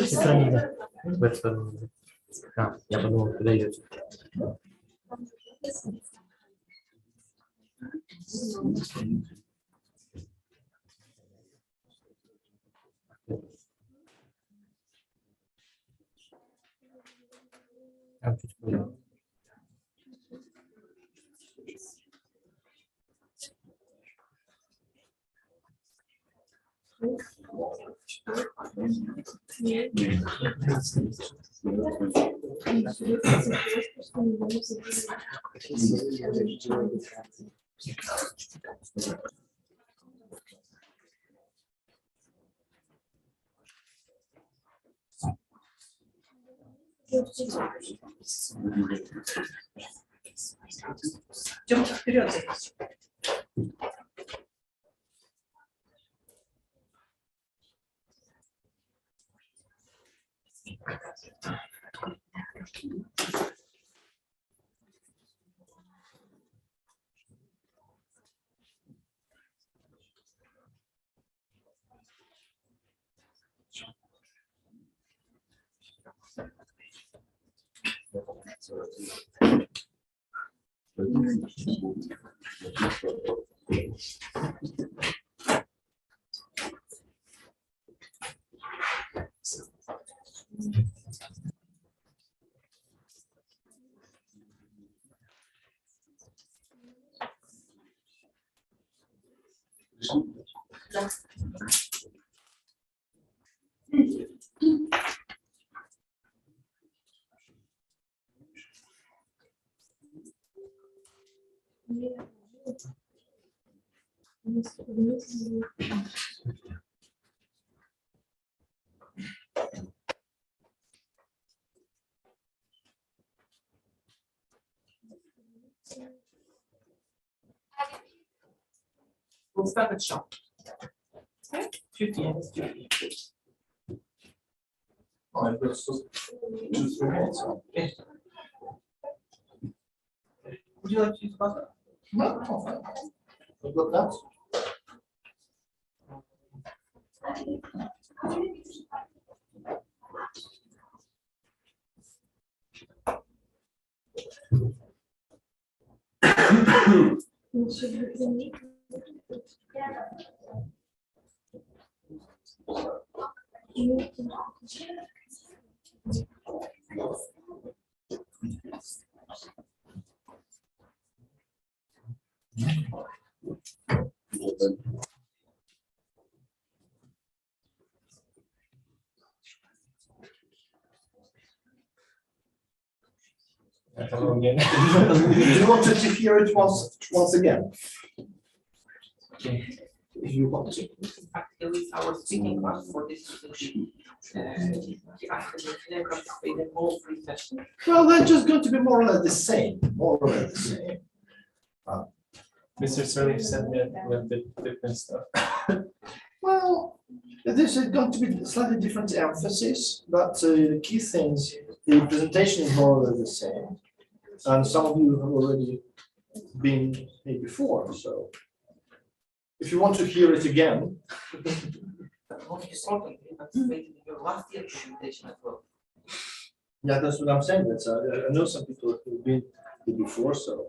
Странно. Я подумал, куда идет. Идем вперед. Да. We'll start with shop. Okay. 15. Oh, it's just 2-3 minutes. Okay. Would you like to use butter? No, oh, fine. I've got that. Hello again. Do you want to hear it once again? Okay. If you want to. Practically, our speaking class for this session. He asked me to participate in all three sessions. Well, they're just going to be more or less the same. More or less the same. Mr. Sirleaf sent me a little bit different stuff. Well, this is going to be slightly different emphasis, but the key things, the presentation is more or less the same. And some of you have already been here before, so if you want to hear it again. What you saw in your last year's presentation as well. Yeah, that's what I'm saying. That's I know some people who've been here before, so.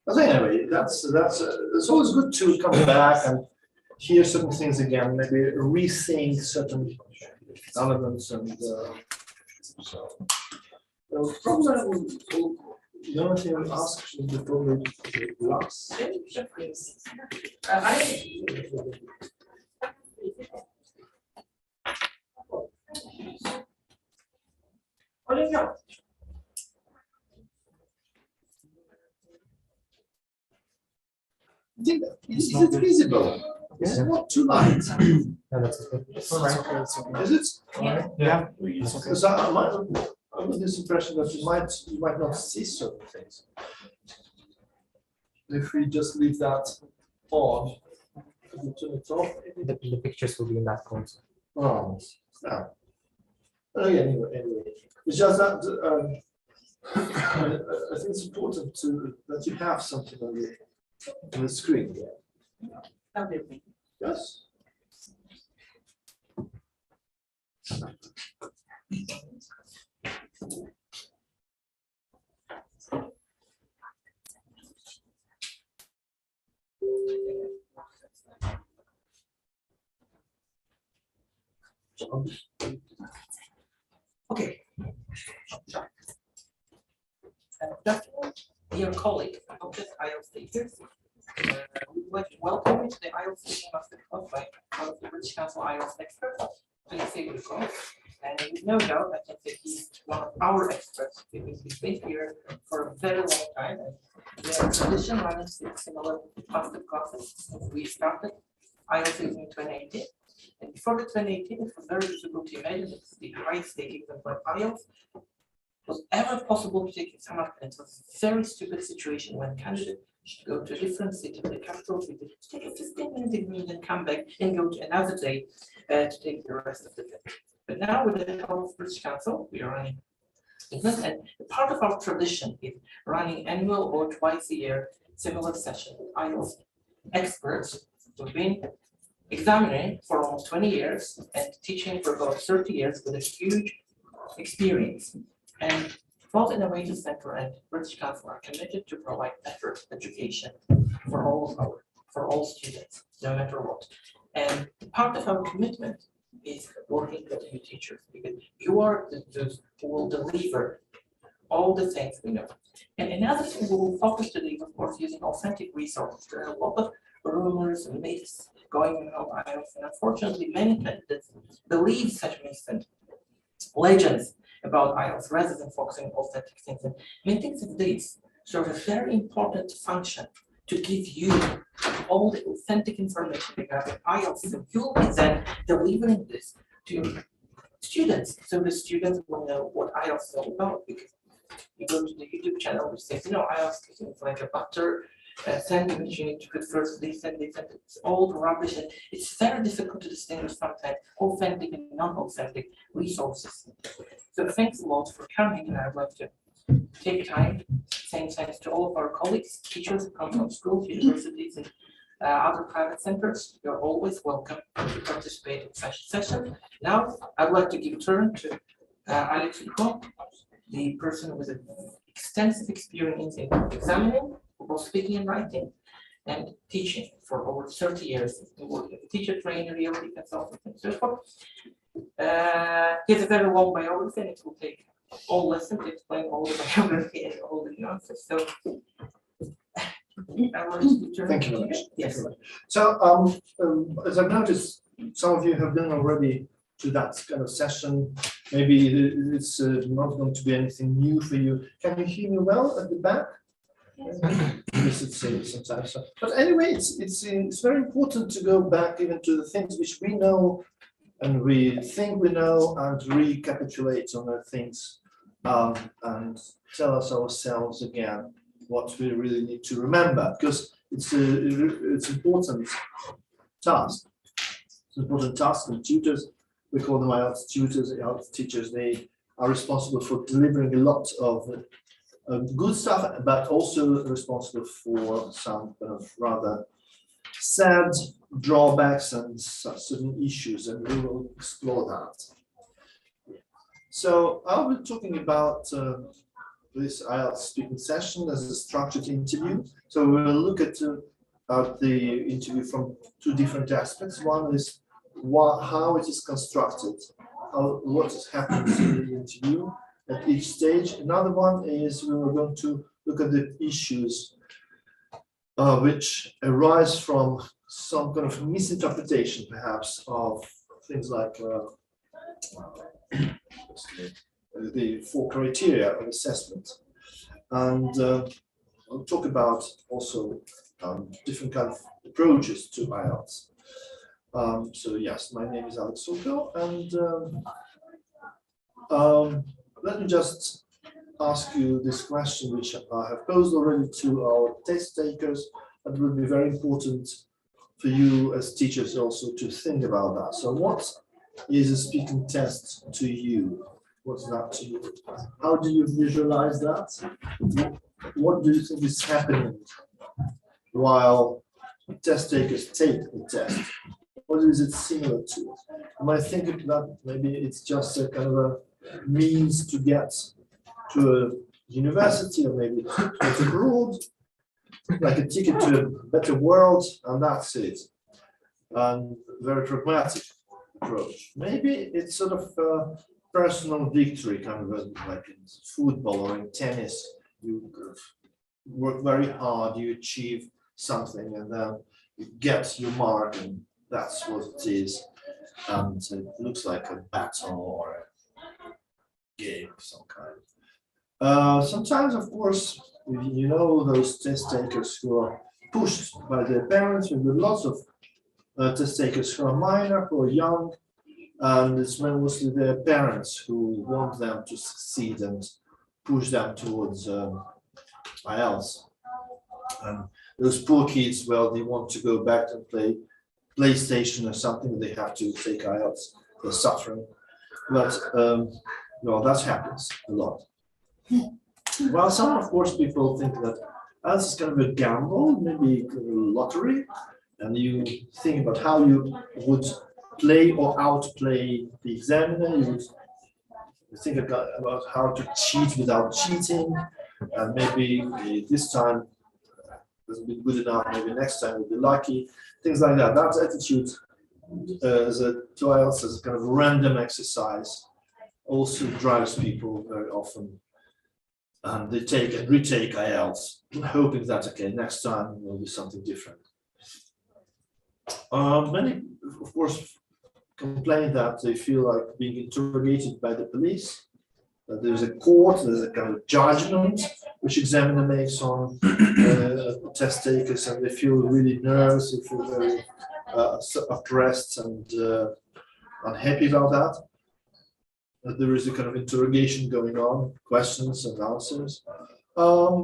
But anyway, that's it's always good to come back and hear certain things again, maybe rethink certain elements and so. Probably the only thing I would ask is before we last. Olivia. Is it visible? Is it not too light? No, that's okay. It's all right. Is it? Yeah. Yeah. Because I'm under this impression that you might not see certain things. If we just leave that on, you turn it off. The pictures will be in that corner. Oh, yeah. Oh, yeah, anyway. It's just that I think it's important that you have something on the screen here. Everything. Yes. Okay. Dear colleague, object IELTS teachers, we would like to welcome you to the IELTS teaching masterclass by one of the British Council IELTS experts. Please say Ulko. And with no doubt, I can say he's one of our experts because he's been here for a very long time. And we have a tradition running similar masterclasses since we started IELTS in 2018. And before the 2018, it was very difficult to imagine that the high-stake exam like IELTS was ever possible to take in summer. And it was a very stupid situation when candidates should go to a different city, the capital city, to take a 15-minute exam and come back and go to another day to take the rest of the day. But now with the help of British Council, we are running exams, and part of our tradition is running annual or twice a year similar session with IELTS experts who've been examining for almost 20 years and teaching for about 30 years with a huge experience. And both Innovation Center and British Council are committed to provide better education for all students, no matter what. And part of our commitment is working with you teachers, because you are those who will deliver all the things we know. And another thing we will focus today is, of course, using authentic resources. There are a lot of rumors and myths going on IELTS, and unfortunately, many candidates believe such myths and legends about IELTS rather than focusing on authentic things. And meetings of these serve a very important function to give you all the authentic information regarding IELTS, and you'll be then delivering this to students, so the students will know what IELTS is all about. Because you go to the YouTube channel which says, IELTS is like a butter sandwich, you need to put first this and this, and it's all rubbish, and it's very difficult to distinguish sometimes authentic and non-authentic resources. So thanks a lot for coming, and I'd like to take time saying thanks to all of our colleagues, teachers who come from schools, universities, and other private centers. You're always welcome to participate in such a session. Now, I'd like to give turn to Ulko, the person with extensive experience in examining for both speaking and writing, and teaching for over 30 years. He's been working as a teacher, trainer, reality consultant, and so forth. He has a very long biography, and it will take all lessons to explain all the biography and all the nuances. So, I want to turn Thank you to very much. Yes. So, as I've noticed, some of you have been already to that kind of session. Maybe it's not going to be anything new for you. Can you hear me well at the back? Yes, it's sometimes. But anyway, it's very important to go back even to the things which we know and we think we know, and recapitulate on the things and tell us ourselves again what we really need to remember, because it's important task. It's an important task, and tutors, we call them Ielts tutors, Ielts teachers. They are responsible for delivering a lot of good stuff, but also responsible for some kind of rather sad drawbacks and certain issues, and we will explore that. So I'll be talking about this Ielts speaking session as a structured interview. So we'll look at the interview from two different aspects. One is how it is constructed, what is happening in the interview at each stage. Another one is we are going to look at the issues which arise from some kind of misinterpretation, perhaps, of things like the 4 criteria of assessment. And I'll talk about also different kind of approaches to IELTS. So yes, my name is Ulko, and let me just ask you this question, which I have posed already to our test takers, and will be very important for you as teachers also to think about that. So what is a speaking test to you? What's that to you? How do you visualize that? What do you think is happening while test takers take the test? What is it similar to? You might think that maybe it's just a kind of a means to get to a university, or maybe to get abroad, like a ticket to a better world, and that's it. And very pragmatic approach. Maybe it's sort of a personal victory, kind of like in football or in tennis. You work very hard, you achieve something, and then you get your mark, and that's what it is. And it looks like a battle or a game of some kind. Sometimes, of course, you know those test takers who are pushed by their parents. We've got lots of test takers who are minor, who are young, and it's mostly their parents who want them to succeed and push them towards IELTS. And those poor kids, well, they want to go back and play PlayStation or something. They have to take IELTS. They're suffering, but well, that happens a lot. Well, some, of course, people think that IELTS is kind of a gamble, maybe a lottery, and you think about how you would play or outplay the examiner. You would think about how to cheat without cheating, and maybe this time hasn't been good enough, maybe next time we'll be lucky, things like that. That attitude to IELTS as a kind of random exercise also drives people very often. And they take and retake IELTS, hoping that, okay, next time will be something different. Many, of course, complain that they feel like being interrogated by the police, that there's a court, there's a kind of judgment which examiner makes on test takers, and they feel really nervous, they feel very oppressed and unhappy about that. There is a kind of interrogation going on, questions and answers. I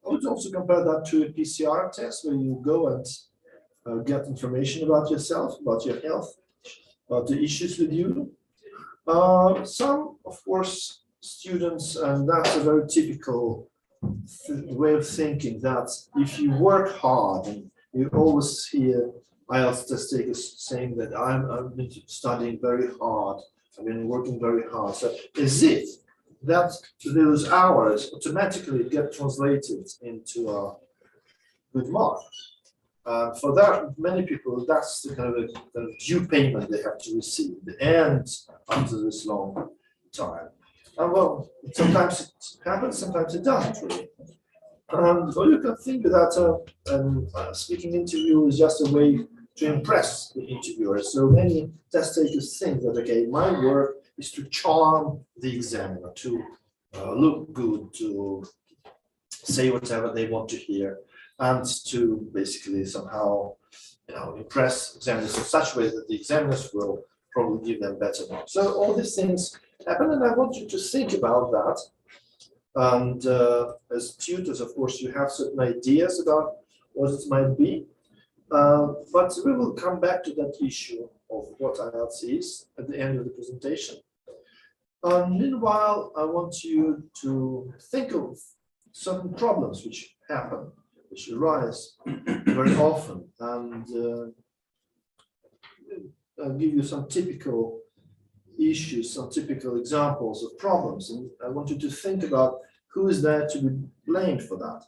would also compare that to a PCR test, where you go and get information about yourself, about your health, about the issues with you. Some, of course, students, and that's a very typical way of thinking, that if you work hard, and you always hear IELTS test takers saying that I've been studying very hard, I've been working very hard. So as if that those hours automatically get translated into a good mark. For that, many people, that's the kind of due payment they have to receive, the end after this long time. And well, sometimes it happens, sometimes it doesn't really. Or you can think that a speaking interview is just a way to impress the interviewer. So many test takers think that, okay, my work is to charm the examiner, to look good, to say whatever they want to hear, and to basically somehow, impress examiners in such a way that the examiners will probably give them better marks. So all these things happen, and I want you to think about that. And as tutors, of course, you have certain ideas about what it might be, but we will come back to that issue of what IELTS is at the end of the presentation. Meanwhile, I want you to think of certain problems which happen, which arise very often, and I'll give you some typical issues, some typical examples of problems, and I want you to think about who is there to be blamed for that,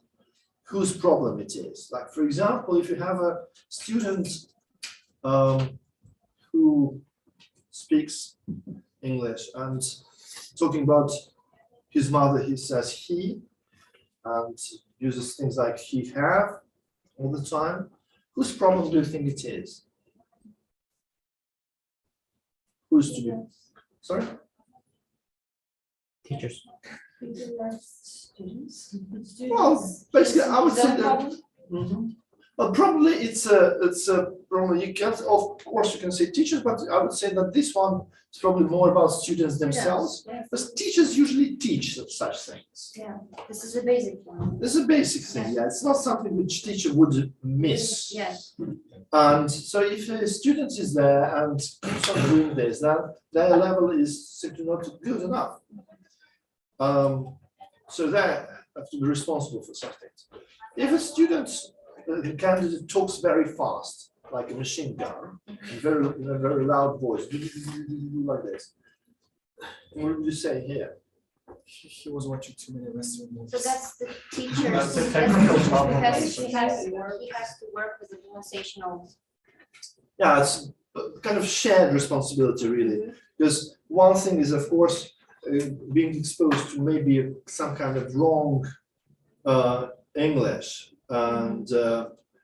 whose problem it is. Like, for example, if you have a student who speaks English and talking about his mother, he says he, and uses things like he, have all the time. Whose problem do you think it is? Who's to be? Sorry? Teachers. Students. Well, basically, I would say that. Well, probably it's a problem. You can, of course, you can say teachers, but I would say that this one is probably more about students themselves. Yes. Because teachers usually teach such things. Yeah, this is a basic one. This is a basic thing. Yeah, it's not something which teacher would miss. Yes. And so if a student is there and keeps on doing this, then their level is simply not good enough. So they have to be responsible for such things. If a student, the candidate talks very fast, like a machine gun, in a very loud voice, like this, what would you say here? He was watching too many Western movies. So that's the teacher. That's a technical problem. He has to work with the pronunciational. Yeah, it's kind of shared responsibility, really. Because one thing is, of course, being exposed to maybe some kind of wrong English, and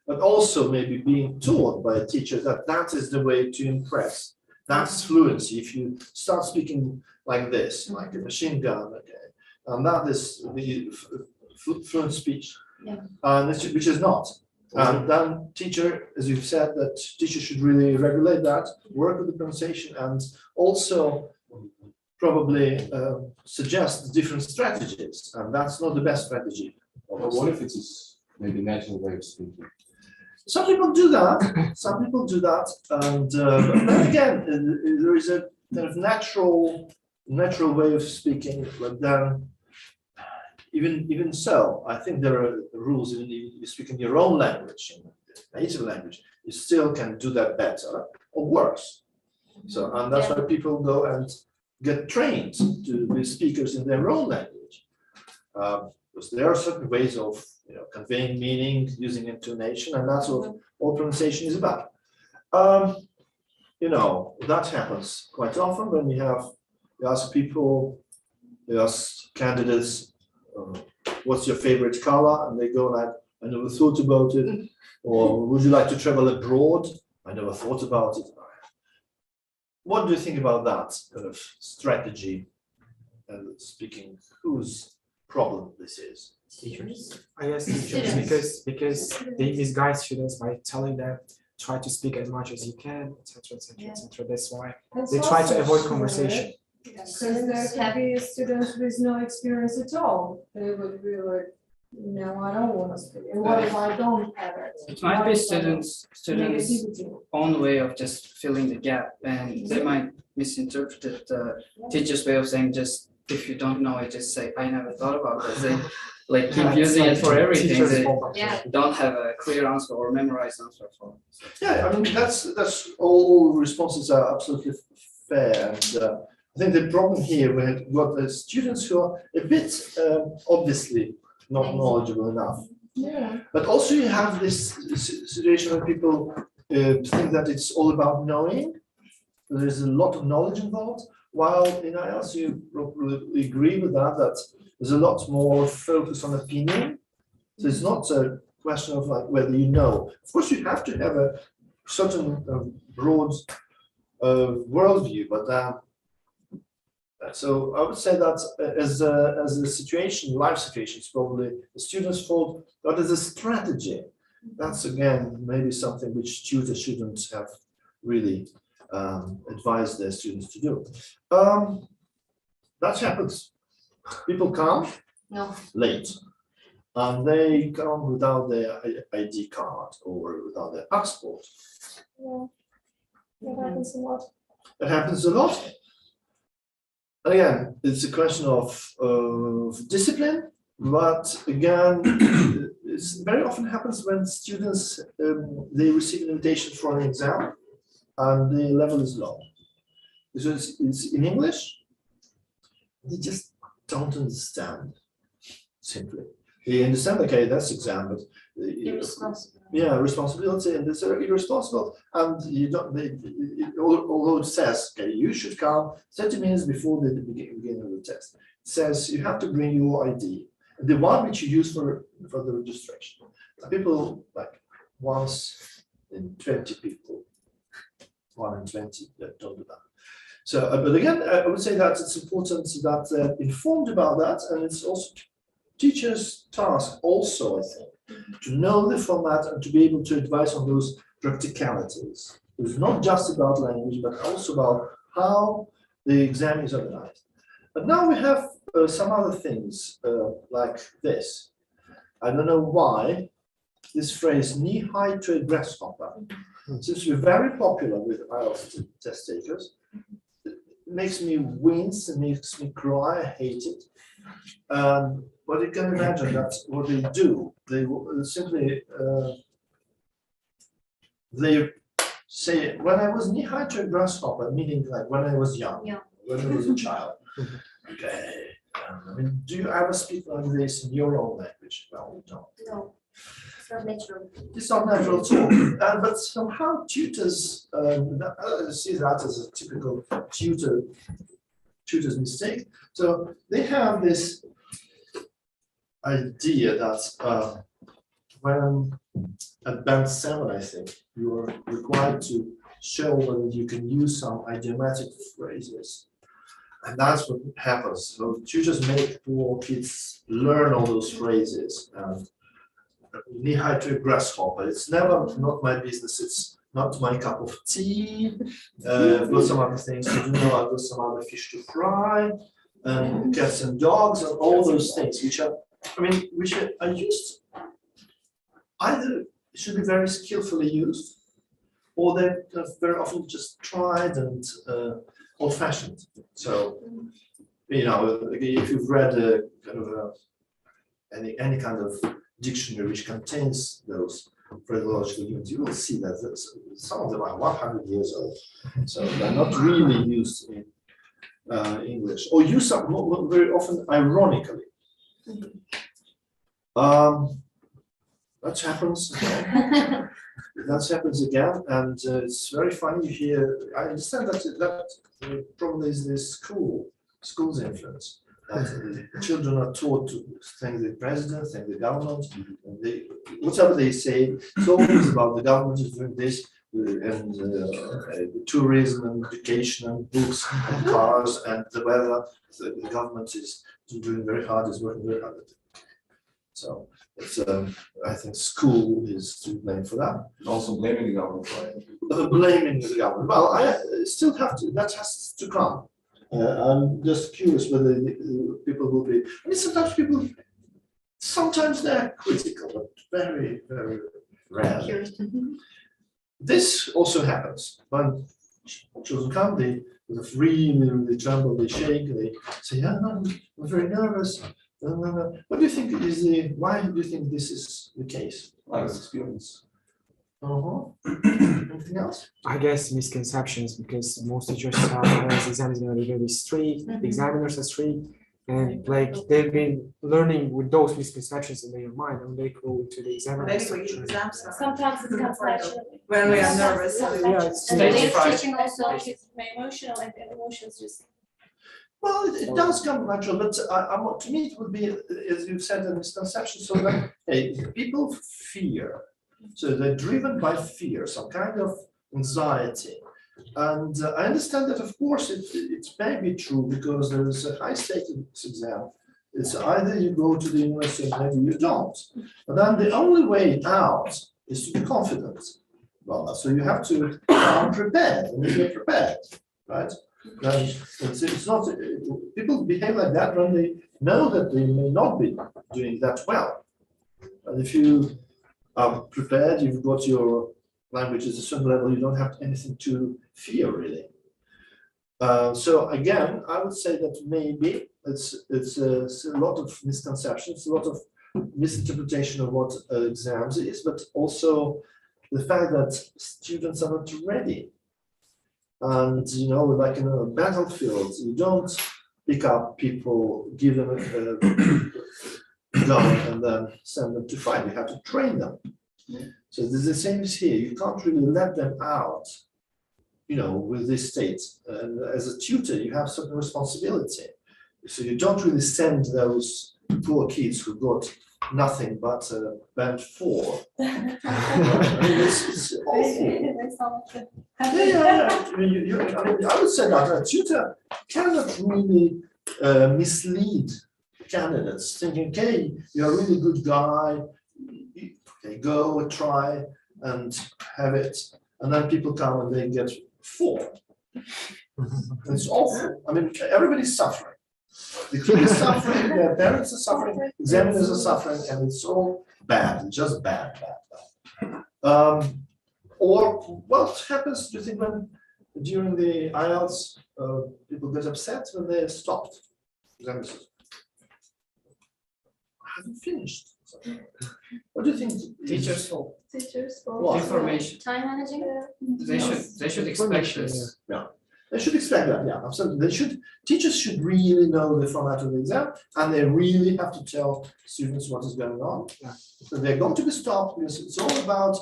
but also maybe being taught by a teacher that that is the way to impress. That's fluency. If you start speaking like this, like a machine gun, okay, and that is the fluent speech, which is not. And then teacher, as you've said, that teacher should really regulate that, work with the pronunciation, and also probably suggest different strategies. And that's not the best strategy. But what if it's maybe natural way of speaking? Some people do that. Some people do that, and but then again, there is a kind of natural way of speaking. But then, even so, I think there are rules. Even if you speak in your own language, in native language, you still can do that better or worse. So, and that's why people go and get trained to be speakers in their own language, because there are certain ways of conveying meaning using intonation, and that's what all pronunciation is about. That happens quite often when you ask people, you ask candidates, what's your favorite color? And they go like, I never thought about it. Or would you like to travel abroad? I never thought about it. What do you think about that kind of strategy and speaking? Whose problem this is? Teachers. I guess teachers, because they misguide students by telling them try to speak as much as you can, etc., etc., etc. That's why they try to avoid conversation. Because there could be students with no experience at all. They would be like, no, I don't want to speak. And what if I don't have it? It might What be if I students' negativity? own way of just filling the gap, and they might misinterpret the teacher's way of saying, just if you don't know it, just say I never thought about this. They like keep using it for everything. Teachers' They fault. don't have a clear answer or memorized answer for. Yeah, I mean that's all responses are absolutely fair, and I think the problem here, we have got the students who are a bit obviously not knowledgeable enough. Yeah. But also you have this situation where people think that it's all about knowing. There's a lot of knowledge involved, while in IELTS you probably agree with that, that there's a lot more focus on opinion. So it's not a question of like whether you know. Of course, you have to have a certain broad worldview, but so I would say that as a situation, life situation, it's probably the student's fault, but as a strategy, that's again maybe something which tutors shouldn't have really advised their students to do. That happens. People come late, and they come without their ID card or without their passport. Yeah. That happens a lot. It happens a lot. Again, it's a question of discipline, but again, it very often happens when students they receive an invitation for an exam and the level is low. So it's in English, they just don't understand, simply. They understand, okay, that's exam, but responsibility, and it's irresponsible, and you don't. Although it says, okay, you should come 30 minutes before the beginning of the test. It says you have to bring your ID, the one which you use for the registration. People like once in 20 people, 1 in 20 that don't do that. So, but again, I would say that it's important that they're informed about that, and it's also teachers' task also, I think, to know the format and to be able to advise on those practicalities. It's not just about language, but also about how the exam is organized. But now we have some other things like this. I don't know why this phrase knee-high to a grasshopper seems to be very popular with IELTS test takers. It makes me wince, it makes me cry, I hate it. But you can imagine that's what they do. They simply they say, when I was knee-high to a grasshopper, meaning like when I was young, when I was a child. Okay. I mean, do you ever speak like this in your own language? Well, we don't. No, it's not natural. It's not natural at all. But somehow tutors see that as a typical tutor's mistake. So they have this idea that when at band 7, I think, you are required to show whether you can use some idiomatic phrases. And that's what happens. So tutors make poor kids learn all those phrases. Knee-high to a grasshopper. It's never not my business. It's not my cup of tea. I've got some other things to do. I've got some other fish to fry. Cats and dogs and all those things, which are, I mean, which are used. Either should be very skillfully used, or they're very often just tried and old-fashioned. So, you know, if you've read a kind of any kind of dictionary which contains those phraseological units, you will see that some of them are 100 years old, so they're not really used in English, or used very often ironically. That happens again. That happens again, and it's very funny here. I understand that probably is the school's influence. That the children are taught to thank the president, thank the government, and whatever they say, it's always about the government is doing this, and tourism and education and books and cars and the weather. The government is doing very hard, is working very hard. So it's, I think school is to blame for that. Also blaming the government for it. Blaming the government. Well, I still have to, that has to come. I'm just curious whether the people will be, I mean, sometimes they're critical, but very, very rare. This also happens when children come, they really tremble, they shake, they say, yeah, no, I'm very nervous. What do you think is why do you think this is the case? Like experience. Anything else? I guess misconceptions, because most teachers tell us exam is gonna be really strict, the examiners are strict, and like they've been learning with those misconceptions in their mind, and they go to the exam. Maybe we use exams. Sometimes it comes naturally. When we are nervous. Yeah, it's- And Stage the fright. teaching also is emotional and emotions just. Well, it does come natural, but to me, it would be, as you said, a misconception. So that people fear, so they're driven by fear, some kind of anxiety. And I understand that, of course, it may be true because there is a high stakes exam. It's either you go to the university or maybe you don't. But then the only way out is to be confident. Well, so you have to come prepared, and if you're prepared, right? Then it's not, people behave like that when they know that they may not be doing that well. And if you are prepared, you've got your language at a certain level, you don't have anything to fear, really. So again, I would say that maybe it's a lot of misconceptions, a lot of misinterpretation of what exams is, but also the fact that students are not ready. And you know, like in a battlefield, you don't pick up people, give them a gun, and then send them to fight. You have to train them. So there's the same as here. You can't really let them out, you know, with this state. And as a tutor, you have certain responsibility. So you don't really send those poor kids who got nothing but band 4. I mean, it's awful. Yeah. I mean, I would say that a tutor cannot really mislead candidates, thinking, okay, you're a really good guy, okay, go try and have it, and then people come and they get 4. It's awful. I mean, everybody's suffering. The kid is suffering, their parents are suffering, examiners are suffering, and it's all bad, just bad. Or what happens, do you think, when during the Ielts, people get upset when they're stopped? Examiners, I haven't finished. What do you think? Teachers fault. Teachers. What? Information. Time managing? They should expect this. They should expect that, yeah, absolutely. Teachers should really know the format of the exam, and they really have to tell students what is going on. Yeah. So they're going to be stopped because it's all about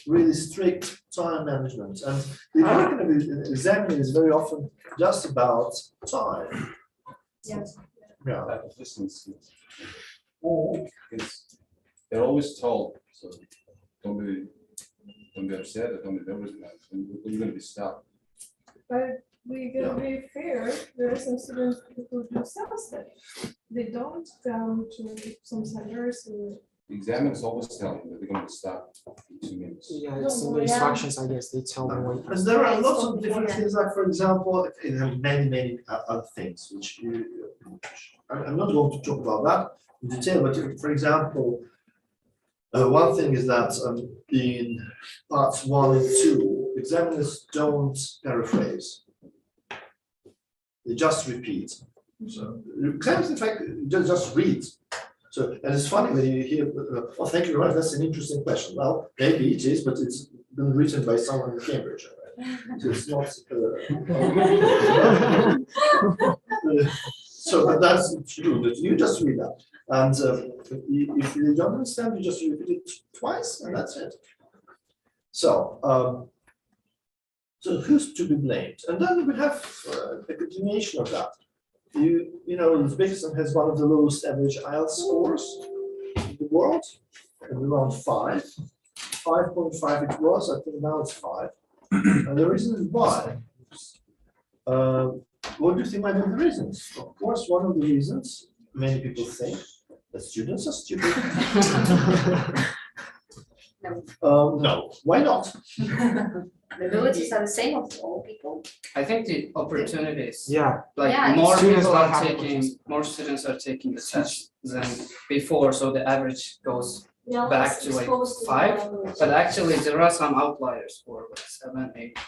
really strict time management. And the work of the examiner is very often just about time. Yes. Yeah. Type of listening skills. It's, they're always told, so don't be upset or don't be nervous about it. You're going to be stopped. But we gotta be fair, there are some students who do self-study. They don't come to some centers or. The examiners always tell them that they're going to be stopped in 2 minutes. Yeah, it's in the instructions, I guess, they tell them when. Because there are lots of different things, like, for example, there are many other things which I'm not going to talk about that in detail, but for example, one thing is that in parts 1 and 2, examiners don't paraphrase. They just repeat. So examiners, in fact, just read. So, and it's funny when you hear, oh, thank you very much, that's an interesting question. Well, maybe it is, but it's been written by someone in Cambridge. Right? So it's not. So, but that's true, that you just read that. And if you don't understand, you just repeat it twice, and that's it. So, so who's to be blamed? And then we have a continuation of that. You know, Uzbekistan has one of the lowest average Ielts scores in the world, around 5. 5.5 it was, I think now it's 5. And the reason is why. What do you think might be the reasons? Of course, one of the reasons many people think that students are stupid. No, why not? The abilities are the same of all people. I think the opportunities. Yeah, Like Yeah, more students people don't are have taking, opportunities. more students are taking the test than before, so the average goes Yeah, back less to like exposed to 5. language. But actually, there are some outliers for like 7, 8.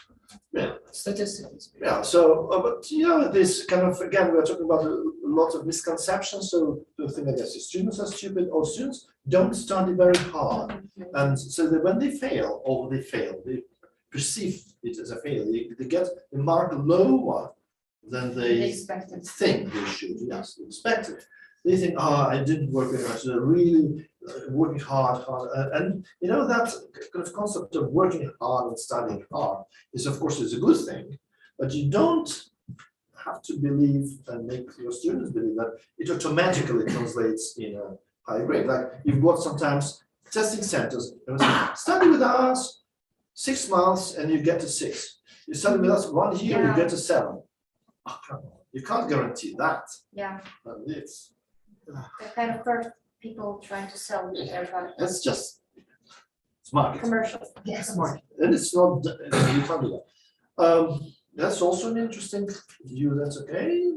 Yeah. Statistics. Yeah, so, but you know, this kind of, again, we're talking about a lot of misconceptions. So the thing, I guess, is students are stupid, or students don't study very hard. And so that when they fail, perceive it as a failure. They mark lower than they Expected. think they should. Yes, expect it. They think, oh, I didn't work very much. They're really working hard, and you know that kind of concept of working hard and studying hard is, of course, is a good thing, but you don't have to believe and make your students believe that it automatically translates in a high grade. Like you've got sometimes testing centers, study with us 6 months and you get a 6. You study with us 1 year, you get a 7. Oh, come on. You can't guarantee that. Yeah, And it's the kind of first people trying to sell their product. that's just smart. Commercials. Yes. Smart. And it's not, you can't do that. That's also an interesting view. That's okay.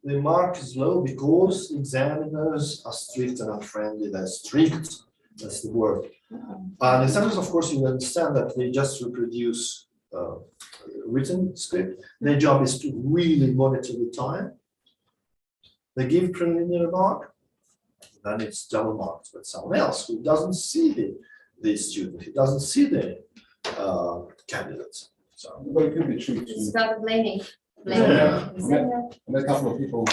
The mark is low because examiners are strict and unfriendly. They're strict. That's the word. And examiners, of course, you understand that they just reproduce written script. Their job is to really monitor the time. They give preliminary mark, then it's double marked. But someone else who doesn't see the student, he doesn't see the candidates. So, But it could be true. It's about blaming. Yeah. And a couple of people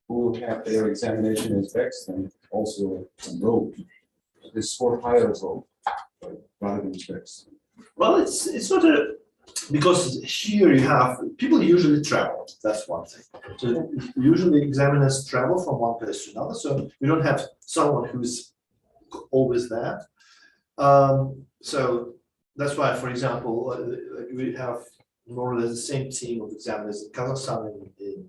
who have their examination as text and also wrote, they score higher as well, rather than text. well, it's not a, because here you have, people usually travel, that's one thing. So usually examiners travel from one place to another, so you don't have someone who's always there. So that's why, for example, we have more or less the same team of examiners in Kazakhstan and in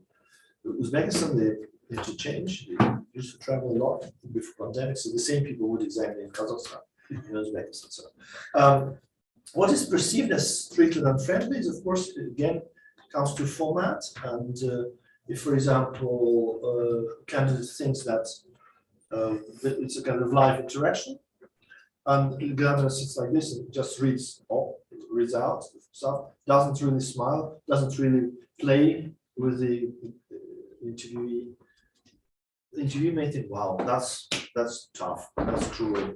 Uzbekistan. They interchange. They used to travel a lot before pandemic, so the same people would examine in Kazakhstan and Uzbekistan. So, what is perceived as strict and unfriendly is, of course, again, comes to format. And if, for example, candidate thinks that it's a kind of live interaction, and the examiner sits like this and just reads out stuff, doesn't really smile, doesn't really play with the interviewee. The interviewee may think, wow, that's tough, that's cruel,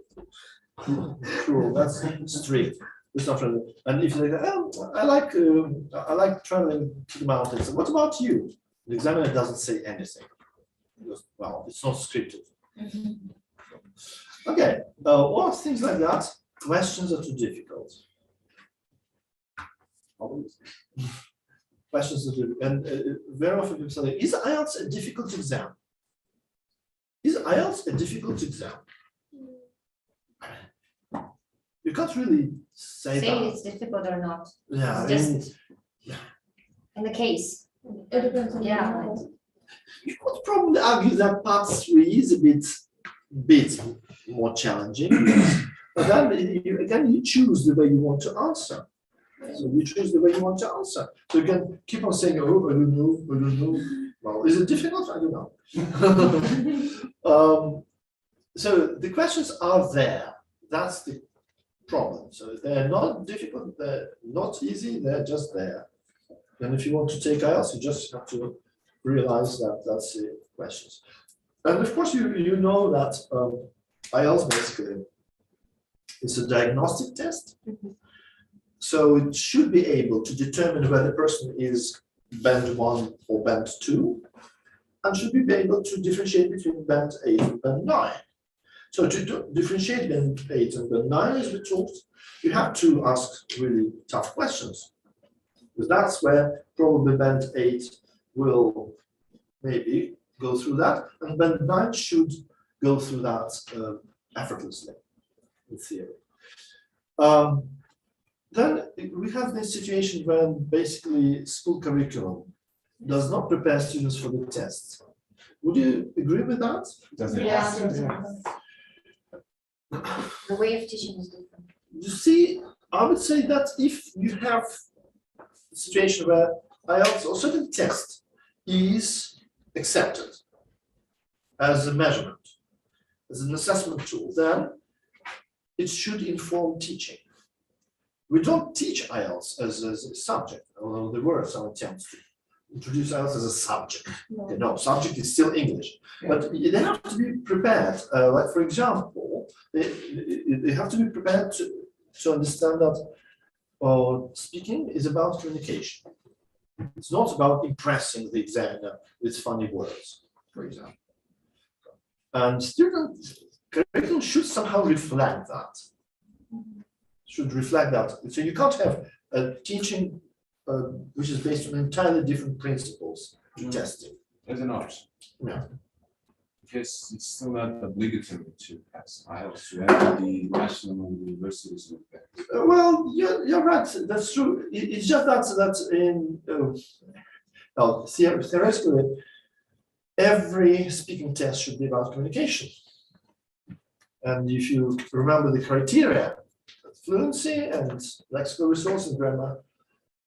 that's strict. It's not friendly. And if they go, oh, I like traveling to the mountains. What about you? The examiner doesn't say anything. He goes, well, it's not scripted. Okay, well, things like that. Questions are too difficult. Questions are too, and very often people say, is Ielts a difficult exam? Is Ielts a difficult exam? You can't really say that. it's difficult or not. Yeah, It's I mean, just in the case. It depends on the Yeah. model. you could probably argue that part 3 is a bit more challenging. But then you choose the way you want to answer. So you choose the way you want to answer. So you can keep on saying, oh, I don't know. Well, is it difficult? I don't know. So the questions are there. That's the problem. So they're not difficult, they're not easy, they're just there. And if you want to take IELTS, you just have to realize that that's the questions. And of course, you know that IELTS basically is a diagnostic test. So it should be able to determine whether the person is band 1 or band 2, and should be able to differentiate between band 8 and band 9. So to differentiate band 8 and band 9, as we talked, you have to ask really tough questions. Because that's where probably band 8 will maybe go through that, and band 9 should go through that effortlessly, in theory. Then we have this situation when basically school curriculum does not prepare students for the tests. Would you agree with that? Does it? Yeah. The way of teaching is different. You see, I would say that if you have a situation where IELTS or certain test is accepted as a measurement, as an assessment tool, then it should inform teaching. We don't teach IELTS as a subject, although there were some attempts to introduce IELTS as a subject. No, subject is still English, but they have to be prepared. Like for example, they have to be prepared to understand that or speaking is about communication. It's not about impressing the examiner with funny words, for example. And student curriculum should somehow reflect that. Should reflect that. So you can't have a teaching which is based on entirely different principles to testing. As an option. Yeah. Because it's still not obligatory to pass IELTS. You have the national universities with that. Well, you're right. That's true. It's just that in theoretically, every speaking test should be about communication. And if you remember the criteria, fluency and lexical resource and grammar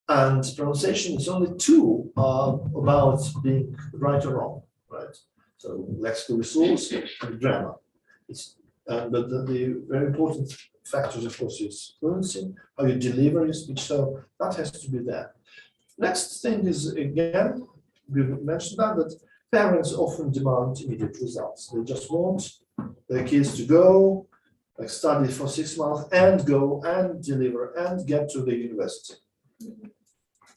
and pronunciation, is only two about being right or wrong, right? So lexical resource and grammar. But the very important factors, of course, is fluency, how you deliver your speech. So that has to be there. Next thing is, again, we mentioned that parents often demand immediate results. They just want their kids to go, like study for 6 months and go and deliver and get to the university.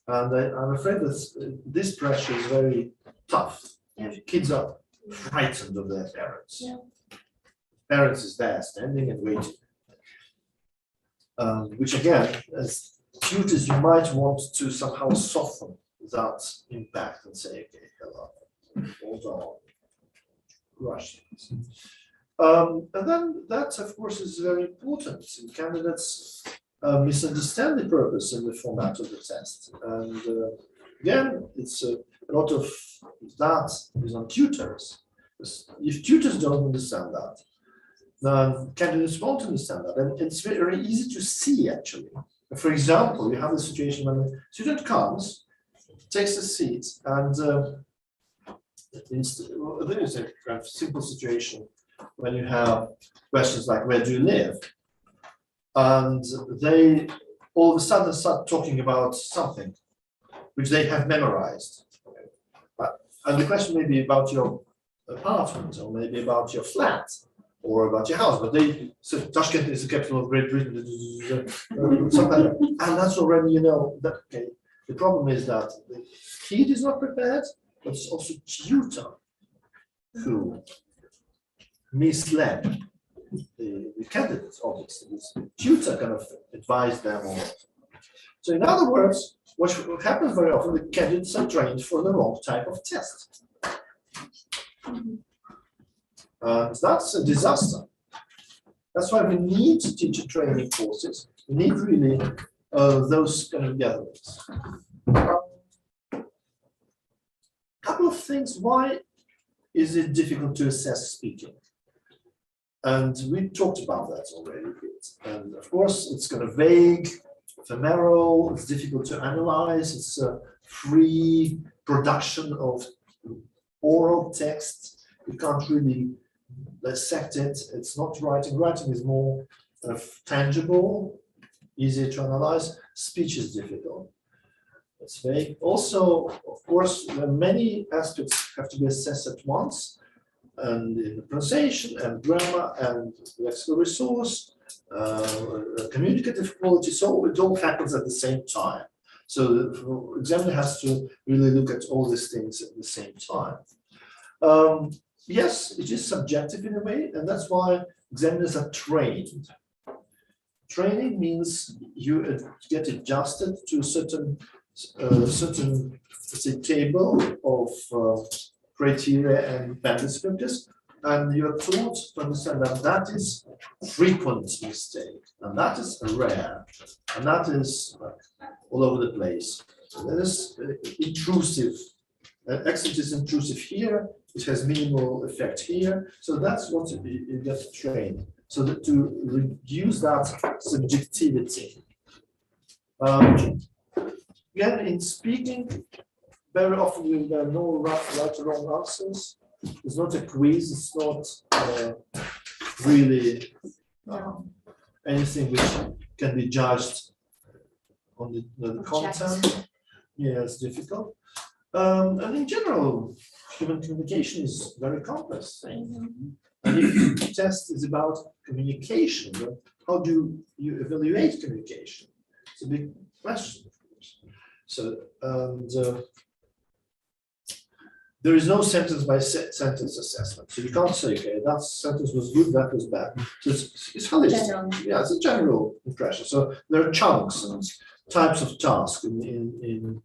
And I'm afraid that this pressure is very tough. Kids are frightened of their parents. Parents is there standing and waiting. Which again, as tutors, you might want to somehow soften that impact and say, okay, hello, hold on, rush things. And then that, of course, is very important. Candidates misunderstand the purpose and the format of the test. And again, it's a lot of that is on tutors. If tutors don't understand that, then candidates won't understand that. And it's very easy to see, actually. For example, you have a situation when a student comes, takes a seat, and there is a kind of simple situation when you have questions like, where do you live? And they all of a sudden start talking about something which they have memorized. And the question may be about your apartment, or maybe about your flat, or about your house, but they so Tashkent is the capital of Great Britain, something like that. And that's already, you know, that okay. The problem is that the kid is not prepared, but it's also tutor who misled the candidates, obviously. This tutor kind of advised them on it. So in other words, what happens very often, the candidates are trained for the wrong type of test. And that's a disaster. That's why we need teacher training courses. We need really those kind of gatherings. Couple of things. Why is it difficult to assess speaking? And we talked about that already a bit. And of course, it's kind of vague, ephemeral, it's difficult to analyze, it's a free production of oral text. You can't really dissect it. It's not writing. Writing is more tangible, easier to analyze. Speech is difficult. It's vague. Also, of course, many aspects have to be assessed at once. And in the pronunciation and grammar and lexical resource, communicative quality, so it all happens at the same time. So the examiner has to really look at all these things at the same time. Yes, it is subjective in a way, and that's why examiners are trained. Training means you get adjusted to a certain let's say, table of criteria and band descriptors, and you're taught to understand that that is frequent mistake, and that is rare, and that is all over the place. So that is intrusive. Accent is intrusive here, it has minimal effect here, so that's what you get trained. So that to reduce that subjectivity. Again, in speaking, very often there are no right or wrong answers. It's not a quiz, it's not really anything which can be judged on the content. Yeah, it's difficult. And in general, human communication is a very complex thing. And if the test is about communication, then how do you evaluate communication? It's a big question, of course. So, and there is no sentence by sentence assessment. So you can't say, okay, that sentence was good, that was bad. So it's holistic. General. Yeah, it's a general impression. So there are chunks and types of tasks in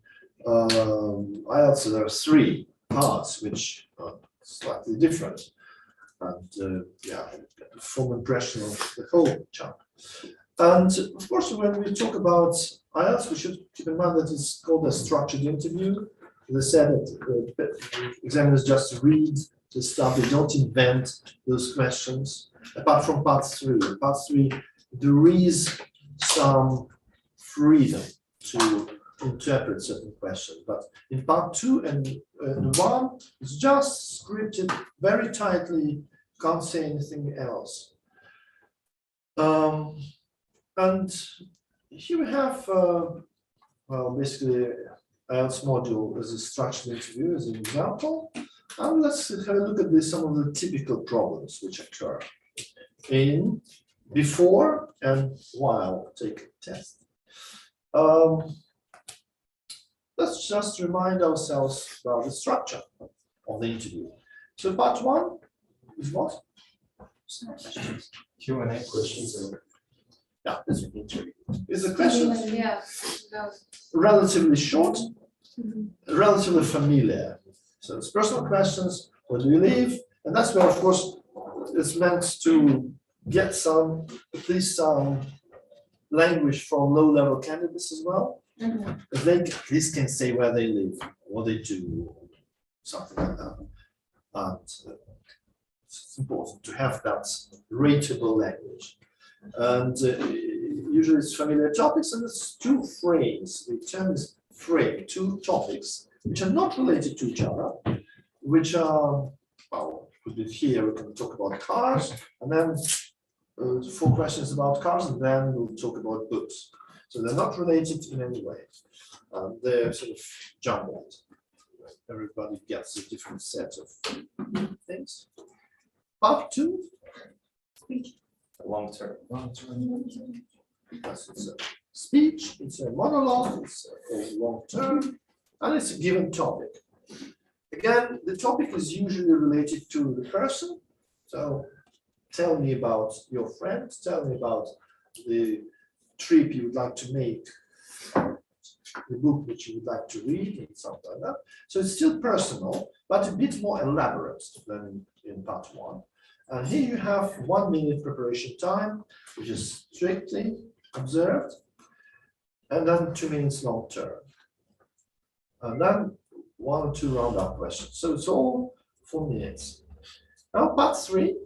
Ielts. There are 3 parts which are slightly different, and yeah, get a full impression of the whole chunk. And of course, when we talk about Ielts, we should keep in mind that it's called a structured interview. They said that examiners just read the stuff; they don't invent those questions. Apart from part 3, in part 3, there is some freedom to interpret certain questions, but in part 2 and 1, it's just scripted very tightly. Can't say anything else. And here we have, well, basically. Ielts module as a structured interview as an example. And let's have a look at some of the typical problems which occur in, before, and while taking the test. Let's just remind ourselves about the structure of the interview. So part 1 is what? Q&A questions. Yeah, it's an interview. Is the question Yeah. relatively short, relatively familiar. So it's personal questions, where do you live? And that's where, of course, it's meant to get at least some language from low-level candidates as well. Because they at least can say where they live, what they do, something like that. And it's important to have that rateable language. And usually it's familiar topics, and it's 2 frames. The term is frame, 2 topics which are not related to each other, which are, well, here we can talk about cars, and then 4 questions about cars, and then we'll talk about books. So they're not related in any way. They're sort of jumbled. Everybody gets a different set of things. Part 2. Long term. Because it's a speech, it's a monologue, it's a long term, and it's a given topic. Again, the topic is usually related to the person. So tell me about your friend, tell me about the trip you would like to make, the book which you would like to read, and something like that. So it's still personal, but a bit more elaborate than in part 1. And here you have 1 minute preparation time, which is strictly observed, and then 2 minutes long term. And then 1 or 2 round-up questions. So it's all 4 minutes. Now part 3.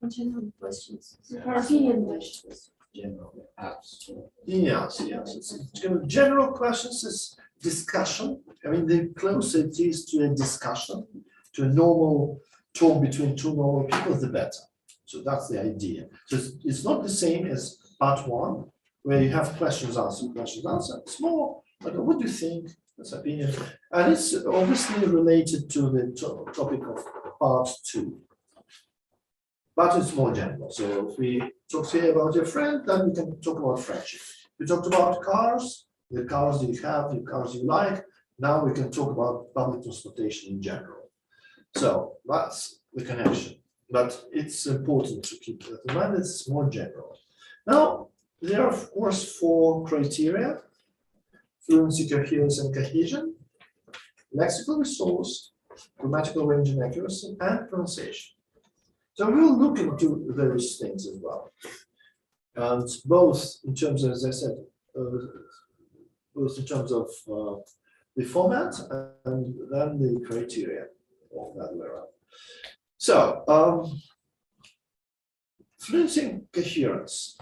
General questions. Opinion questions. General apps. Yes. It's kind of general questions is discussion. I mean, the closer it is to a discussion, to a normal talk between 2 normal people, the better. So that's the idea. So it's not the same as part 1, where you have questions answered. It's more like, what do you think? That's opinion. And it's obviously related to the topic of part 2. But it's more general. So if we talk here about your friend, then we can talk about friendship. We talked about cars, the cars you have, the cars you like. Now we can talk about public transportation in general. So that's the connection. But it's important to keep that in mind. It's more general. Now, there are, of course, 4 criteria: fluency, coherence, and cohesion, lexical resource, grammatical range and accuracy, and pronunciation. So we'll look into those things as well. And both in terms of, as I said, both in terms of the format and then the criteria of that way around. So, fluency and coherence.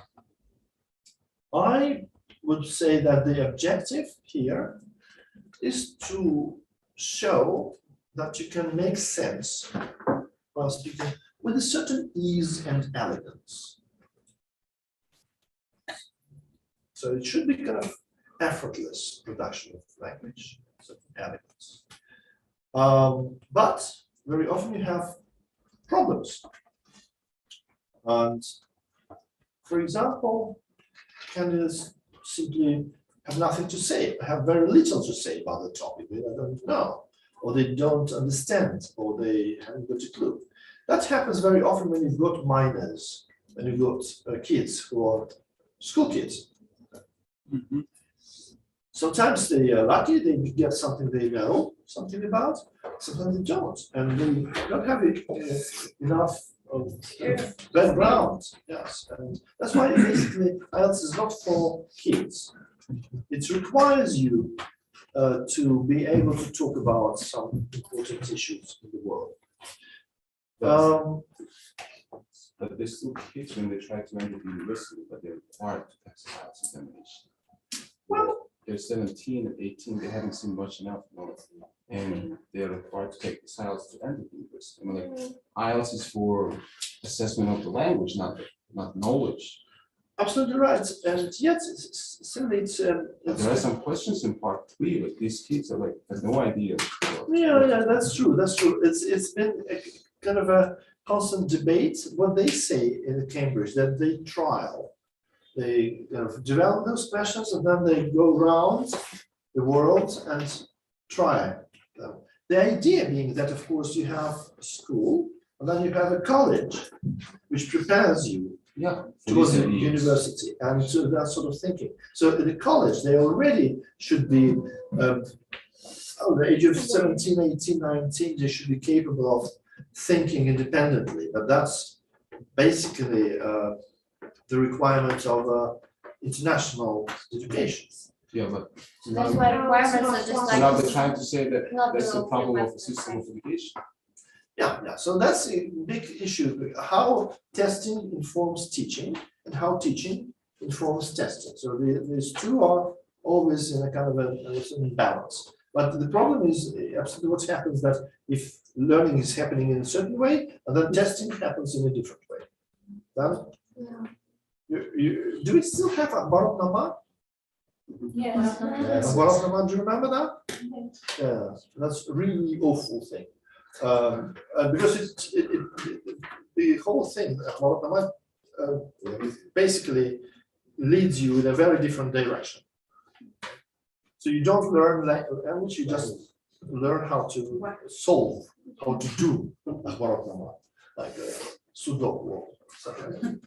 I would say that the objective here is to show that you can make sense while speaking with a certain ease and elegance. So it should be kind of effortless production of language, certain elegance. But very often you have problems. And for example, candidates simply have nothing to say, have very little to say about the topic. They don't know, or they don't understand, or they haven't got a clue. That happens very often when you've got minors, when you've got kids who are school kids. Sometimes they are lucky, they get something they know something about, sometimes they don't, and they don't have enough of background. Yes, and that's why basically IELTS is not for kids. It requires you to be able to talk about some important issues in the world. But they're still kids when they try to enter the university, but they're required to pass the IELTS examination. Well, they're 17 and 18, they haven't seen much enough, and they're required to take the IELTS to enter the university. I mean, like, IELTS is for assessment of the language, not knowledge. absolutely right, and yet certainly it's There are some questions in part 3, but these kids are like have no idea. yeah, that's true. That's true. It's been a kind of a constant debate. What they say in Cambridge, that they trial, they develop those questions, and then they go around the world and try them. The idea being that, of course, you have a school, and then you have a college, which prepares you to go to the university and to that sort of thinking. So in the college, they already should be. The age of 17, 18, 19, they should be capable of thinking independently, but that's basically the requirement of international education. Yeah, but That's why requirements are just so like. now they're trying to say that not that's the below problem of 3%. the system of education. Yeah. So that's a big issue. How testing informs teaching, and how teaching informs testing. So these two are always in a kind of a certain balance. But the problem is absolutely what happens that if learning is happening in a certain way, and then testing happens in a different way. Then, do we still have a Baruch Nama? Yes. A Baruch Nama, do you remember that? Yeah, that's a really awful thing. Because the whole thing, Baruch Nama, basically leads you in a very different direction. So you don't learn language, you just learn how to solve, how to do like Sudoku or something.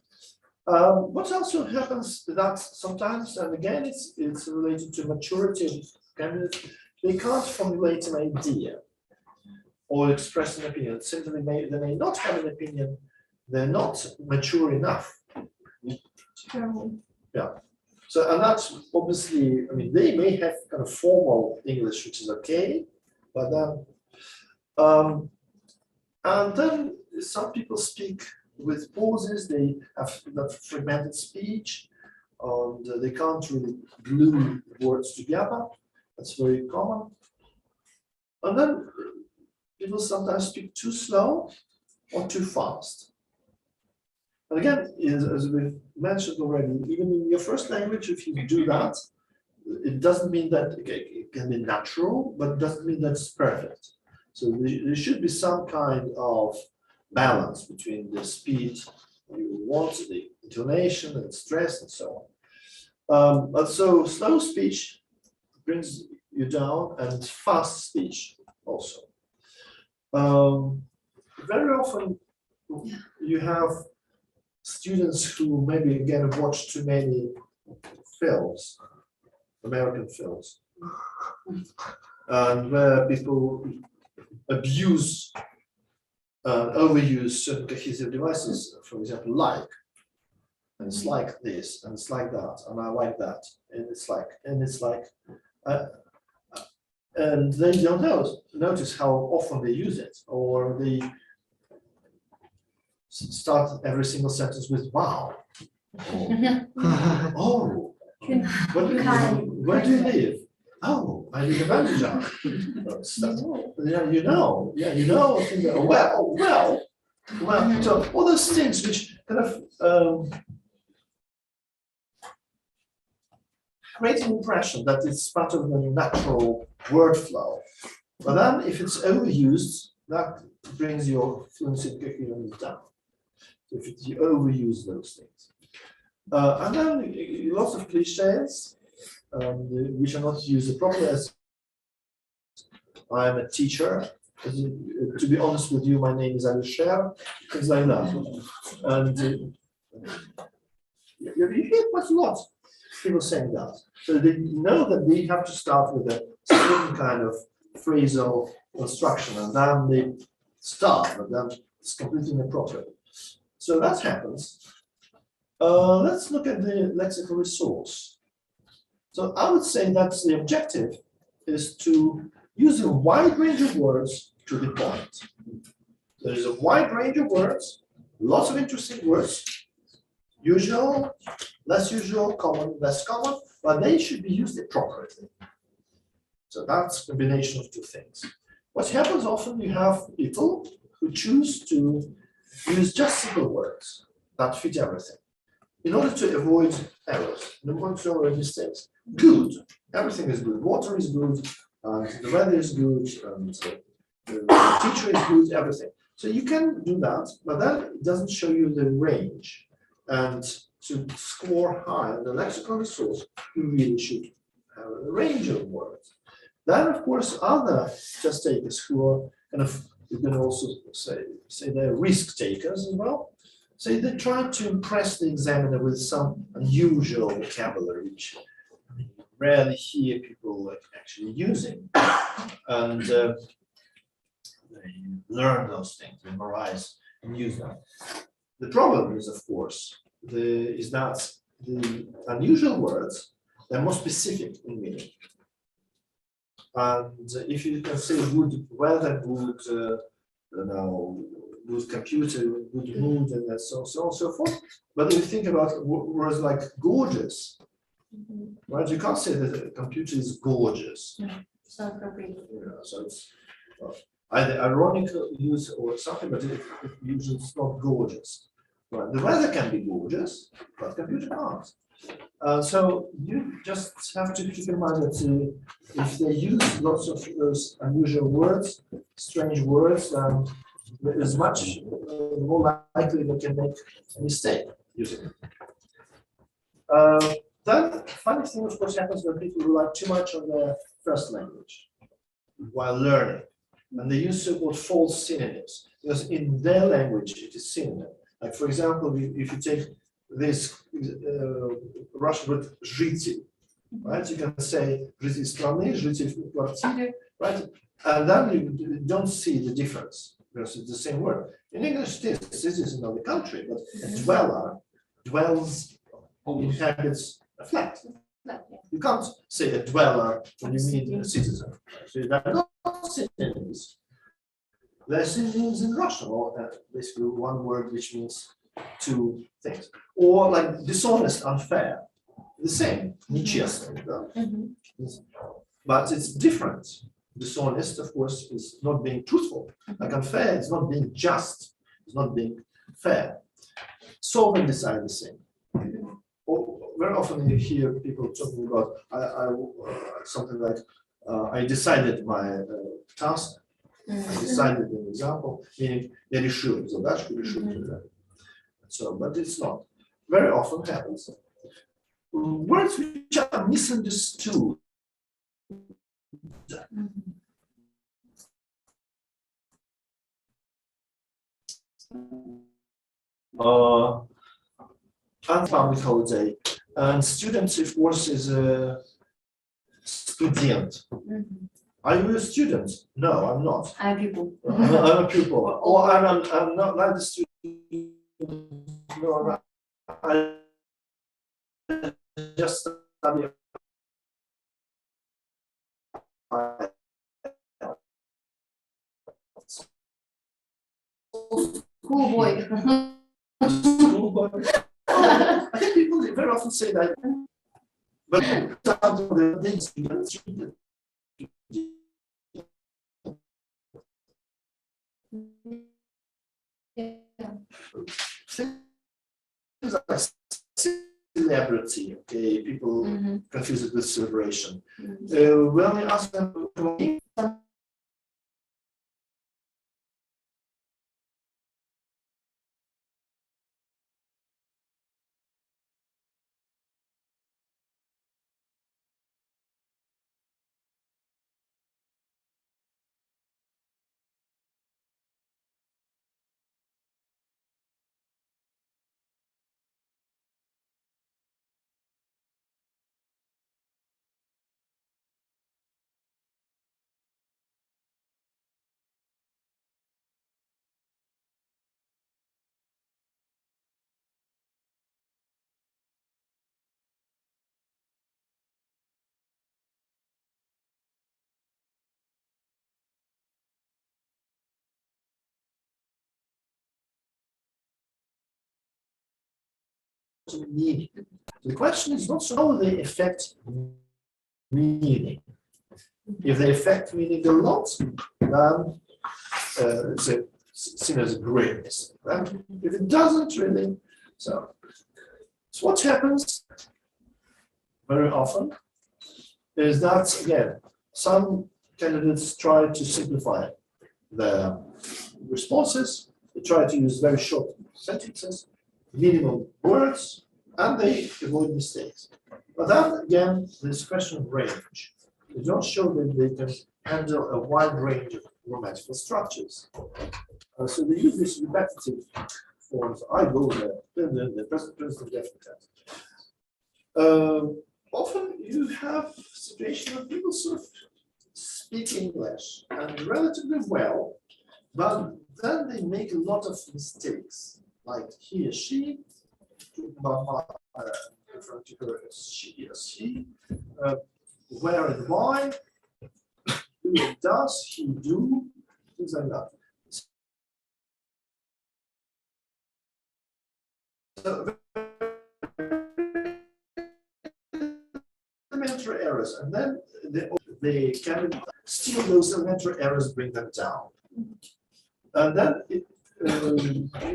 What also happens that sometimes, and again, it's related to maturity of candidates, they can't formulate an idea or express an opinion. Simply, they may not have an opinion, they're not mature enough. Yeah. So, and that's obviously, I mean, they may have kind of formal English, which is okay, but then, and then some people speak with pauses, they have that fragmented speech, and they can't really glue words together. That's very common. And then people sometimes speak too slow or too fast. And again, as we've mentioned already, even in your first language, if you do that, it doesn't mean that it can be natural, but it doesn't mean that it's perfect. So there should be some kind of balance between the speed you want, the intonation and stress and so on. But so slow speech brings you down, and fast speech also. Very often you have students who maybe again have watched too many films, American films, and where people abuse overuse certain cohesive devices, for example, like, and it's like this, and it's like that, and I like that, and it's like, and they don't notice how often they use it, or they start every single sentence with "wow," "oh, where do you live?" "Oh, I live in Abidjan." Well. So all those things which kind of create an impression that it's part of the natural word flow. But then if it's overused, that brings your fluency and coherence down. So if you overuse those things. And then lots of cliches, which are not used properly. As I am a teacher. To be honest with you, my name is Alisher, things like that. And you hear quite a lot people saying that. So they know that they have to start with a certain kind of phrasal construction, and then they start, but then it's completely inappropriate. So that happens. Let's look at the lexical resource. So I would say that the objective is to use a wide range of words to the point. There is a wide range of words, lots of interesting words, usual, less usual, common, less common, but they should be used appropriately. So that's a combination of two things. What happens often, you have people who choose to use just simple words that fit everything in order to avoid errors, in order to avoid mistakes. Good, everything is good. Water is good, the weather is good, and the teacher is good, everything. So you can do that, but then it doesn't show you the range. And to score high on the lexical resource, you really should have a range of words. Then, of course, other test takers who are kind of, you can also say they're risk takers as well. So they try to impress the examiner with some unusual vocabulary, which you rarely hear people actually using. And they learn those things, memorize and use them. The problem is, of course, is that the unusual words, they're more specific in meaning. And if you can say good weather, good, good computer, good mood, and so on and so forth. But if you think about words like gorgeous, right? You can't say that a computer is gorgeous. It's not appropriate. So it's either ironic use or something, but it usually it's not gorgeous. Right? The weather can be gorgeous, but computer can't. So you just have to keep in mind that if they use lots of those unusual words, strange words, it is much more likely they can make a mistake using it. Then, funny thing, of course, happens when people rely too much on their first language while learning, and they use so-called false synonyms because in their language it is synonym. Like, for example, if you take this Russian word "житель," right? You can say "житель страны," "житель в квартире," right? And then you don't see the difference because it's the same word. In English, this is another country, but a dweller dwells, inhabits a flat. You can't say a dweller when you mean a citizen. So they're not synonyms. They're synonyms in Russian, or basically one word which means two things. Or like dishonest, unfair, the same, нечестный. But it's different. Dishonest, of course, is not being truthful. Like unfair, it's not being just, it's not being fair. Solving decide the same. Or very often you hear people talking about something like I decided my task. I decided an example, meaning я решил задачку, решил задачку. So, but it's not. Very often happens. Words which are misunderstood. Unfounded holiday. And students, of course, is a student. Are you a student? No, I'm not. I'm a pupil. I'm a pupil. Or I'm not like the student. No, I just study. Schoolboy. I think people very often say that, but things like celebrity, okay, people confuse it with celebration. When we ask them meaning. The question is not so how they affect meaning. If they affect meaning a lot, then it's seen as a greatness. If it doesn't really, so what happens very often is that, again, some candidates try to simplify the responses. They try to use very short sentences, minimal words, and they avoid mistakes. But then again, this question of range. They don't show that they can handle a wide range of grammatical structures. So they use this repetitive forms. I go there, the present definite tense. Often you have a situation where people sort of speak English and relatively well, but then they make a lot of mistakes, like he or she, referring to her as she, where and why, who and does, he do, things like that. So, elementary errors, and then they can still those elementary errors bring them down. And then you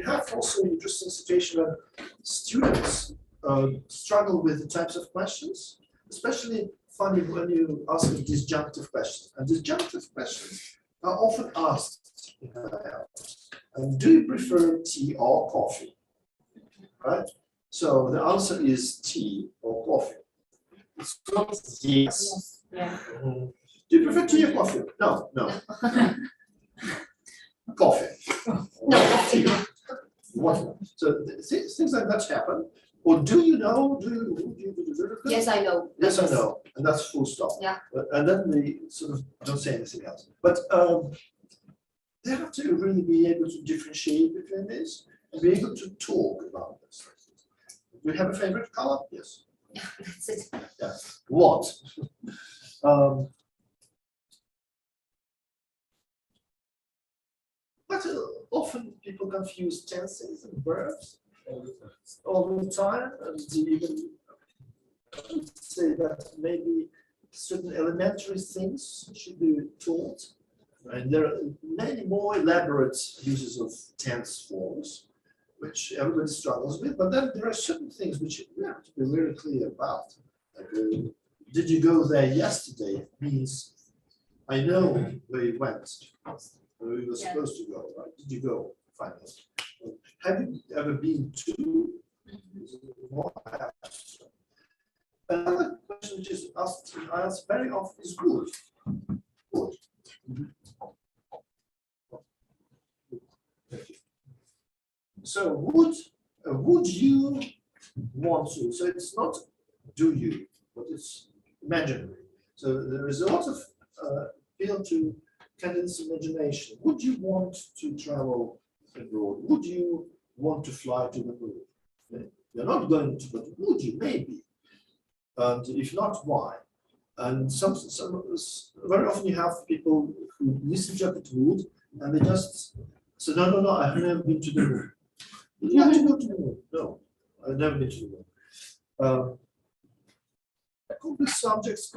have also an interesting situation where students struggle with the types of questions, especially funny when you ask disjunctive questions. And disjunctive questions are often asked in IELTS. And do you prefer tea or coffee? Right? So the answer is tea or coffee. It's not yes. Yeah. Do you prefer tea or coffee? No, no. Coffee. No. What? So things like that happen. Or do you know? Yes, I know. Yes, I know. And that's full stop. Yeah. And then they sort of don't say anything else. But they have to really be able to differentiate between this and be able to talk about this. Do you have a favorite color? Yes. That's it. Yeah. What? But often people confuse tenses and verbs all the time, and even say that maybe certain elementary things should be taught. And there are many more elaborate uses of tense forms, which everybody struggles with. But then there are certain things which we have to be very clear about. Like, did you go there yesterday? Means I know where you went, where you were supposed to go, right? Did you go finally? Have you ever been to? Another question which is asked very often is would. Would. So would you want to? So it's not do you, but it's imaginary. So there is a lot of appeal to candidates' imagination. Would you want to travel abroad? Would you want to fly to the moon? You're not going to, but would you? Maybe. And if not, why? And some very often you have people who misinterpret would, and they just say, no, I've never been to the moon. Would you like to go to the moon? No, I've never been to the moon. Complex objects,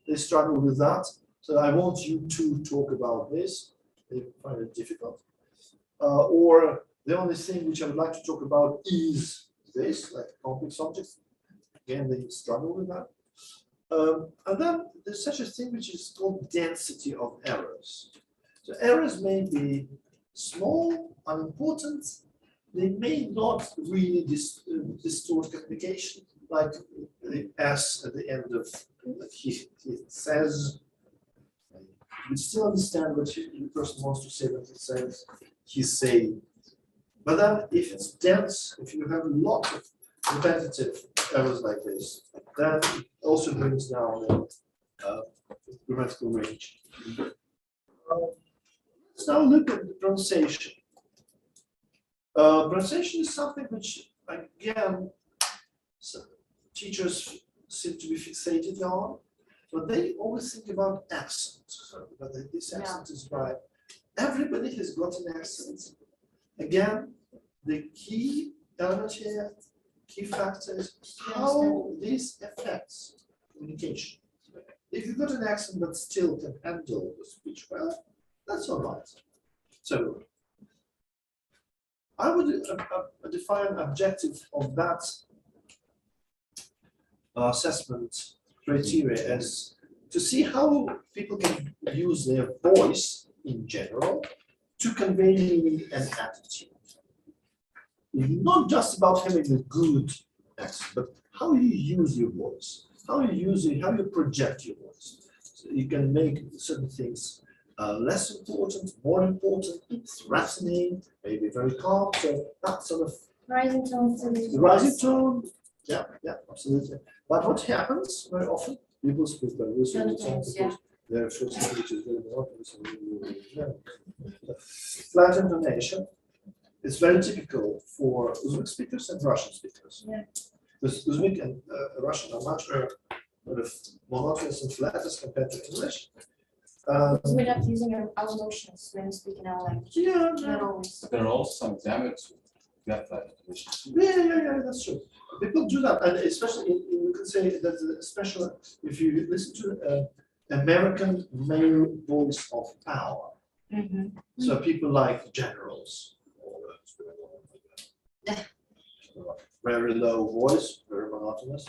they struggle with that. So I want you to talk about this. They find it difficult. Or the only thing which I would like to talk about is this, like complex objects. Again, they struggle with that. And then there's such a thing which is called density of errors. So errors may be small, unimportant. They may not really distort communication, like the S at the end of he says. You still understand what the person wants to say when he says he's saying. But then if it's dense, if you have a lot of repetitive errors like this, that also brings down the grammatical range. Let's now look at the pronunciation. Pronunciation is something which, again, teachers seem to be fixated on, but they always think about accent. So, but this accent is right. Everybody has got an accent. Again, the key element here, key factors, how this affects communication. If you've got an accent but still can handle the speech well, that's all right. So I would define objective of that assessment criteria as to see how people can use their voice in general to convey meaning and attitude. Not just about having a good accent, but how you use your voice, how you use it, how you project your voice. So you can make certain things less important, more important, threatening, maybe very calm. So that sort of Rising tone. the rising tone. Yeah, absolutely. But what happens very often? People speak like this all the time because their first language is very monotonous. Flat intonation is very typical for Uzbek speakers and Russian speakers. Yeah. Because Uzbek and Russian are much more sort of monotonous and flat as compared to English. We're not using our emotions when speaking our language. Yeah, Not always. But there are also some examiners who get that condition. yeah, that's true. People do that, and especially you can say that especially if you listen to American male voice of power. So people like generals, very low voice, very monotonous.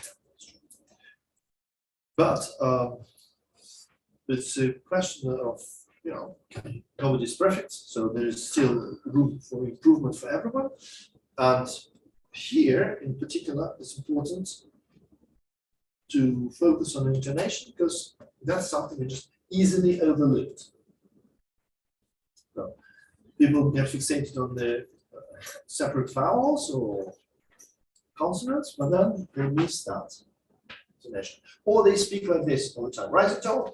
But it's a question of, nobody's perfect, so there is still room for improvement for everyone. And here, in particular, it's important to focus on intonation because that's something we just easily overlooked. So people get fixated on the separate vowels or consonants, but then they miss that intonation. Or they speak like this all the time, rising tone.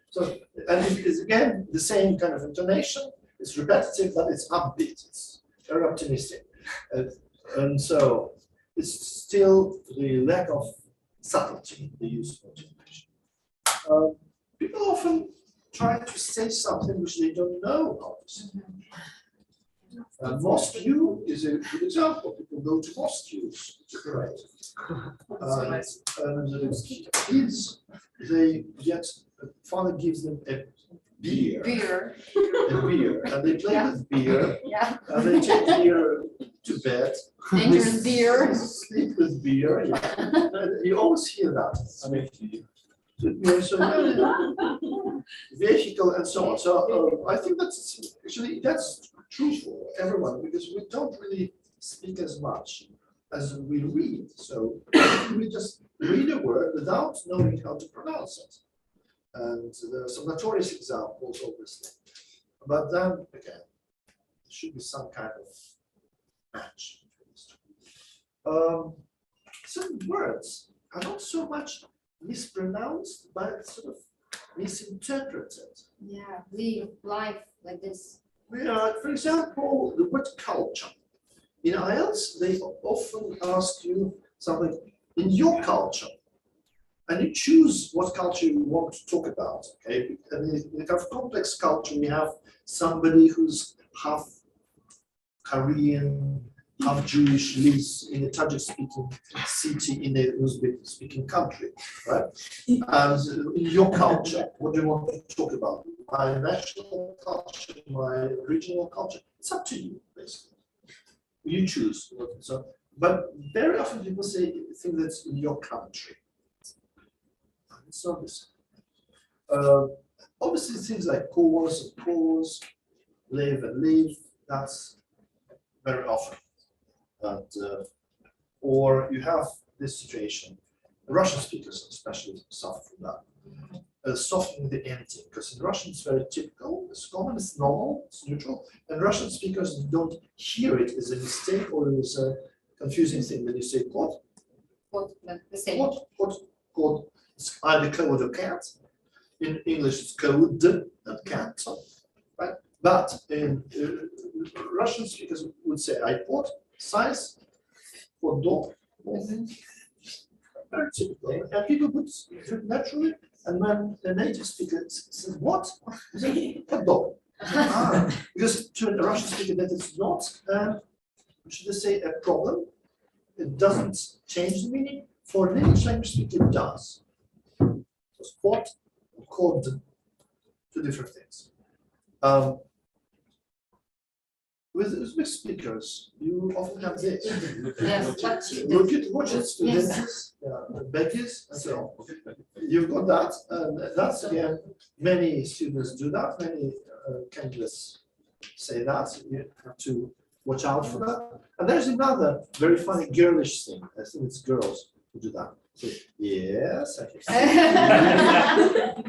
So, and it is again the same kind of intonation. It's repetitive, but it's upbeat. It's very optimistic, and so it's still the lack of subtlety in the use of intonation. People often try to say something which they don't know how to say. Mosque is a good example. People go to mosques, right? And kids, they get, father gives them a beer, and they play with beer, and they take beer to bed. Dangerous beer. Sleep with beer, yeah. And you always hear that. I mean, vehicle and so on. So I think that's actually true for everyone because we don't really speak as much as we read. So we just read a word without knowing how to pronounce it. And there are some notorious examples, obviously. But then again, there should be some kind of match. Some words are not so much mispronounced, but sort of misinterpreted. Yeah, we live like this. Yeah, for example, the word culture. In Ielts, they often ask you something in your culture, and you choose what culture you want to talk about. Okay, and in a kind of complex culture, we have somebody who's half Korean, half Jewish, lives in a Tajik-speaking city in a Uzbek-speaking country, right? And in your culture, what do you want to talk about? My national culture, my regional culture. It's up to you, basically. You choose. So, but very often people say things that's in your country. It's not the same. Obviously, things like course and pause, live and live. That's very often. And, or you have this situation. Russian speakers especially suffer from that. Softening the ending, because in Russian it's very typical, it's common, it's normal, it's neutral, and Russian speakers don't hear it as a mistake or as a confusing thing when you say code. The same. Code. It's either code or cat. In English it's code and cat, right? But in Russian speakers would say iPod, size, for dog. Very typical, and people would naturally. And when the native speaker says, what? What dog? Because to a Russian speaker, that is not, should I say, a problem. It doesn't change the meaning. For an English language speaker, it does. So spot and code, two different things. With Uzbek speakers, you often have this. Yes, what you do. Watch it, students, Beckis, and so on. You've got that, and that's again, many students do that, many candidates say that. You have to watch out for that. And there's another very funny girlish thing. I think it's girls who do that. Say, yes, I can see.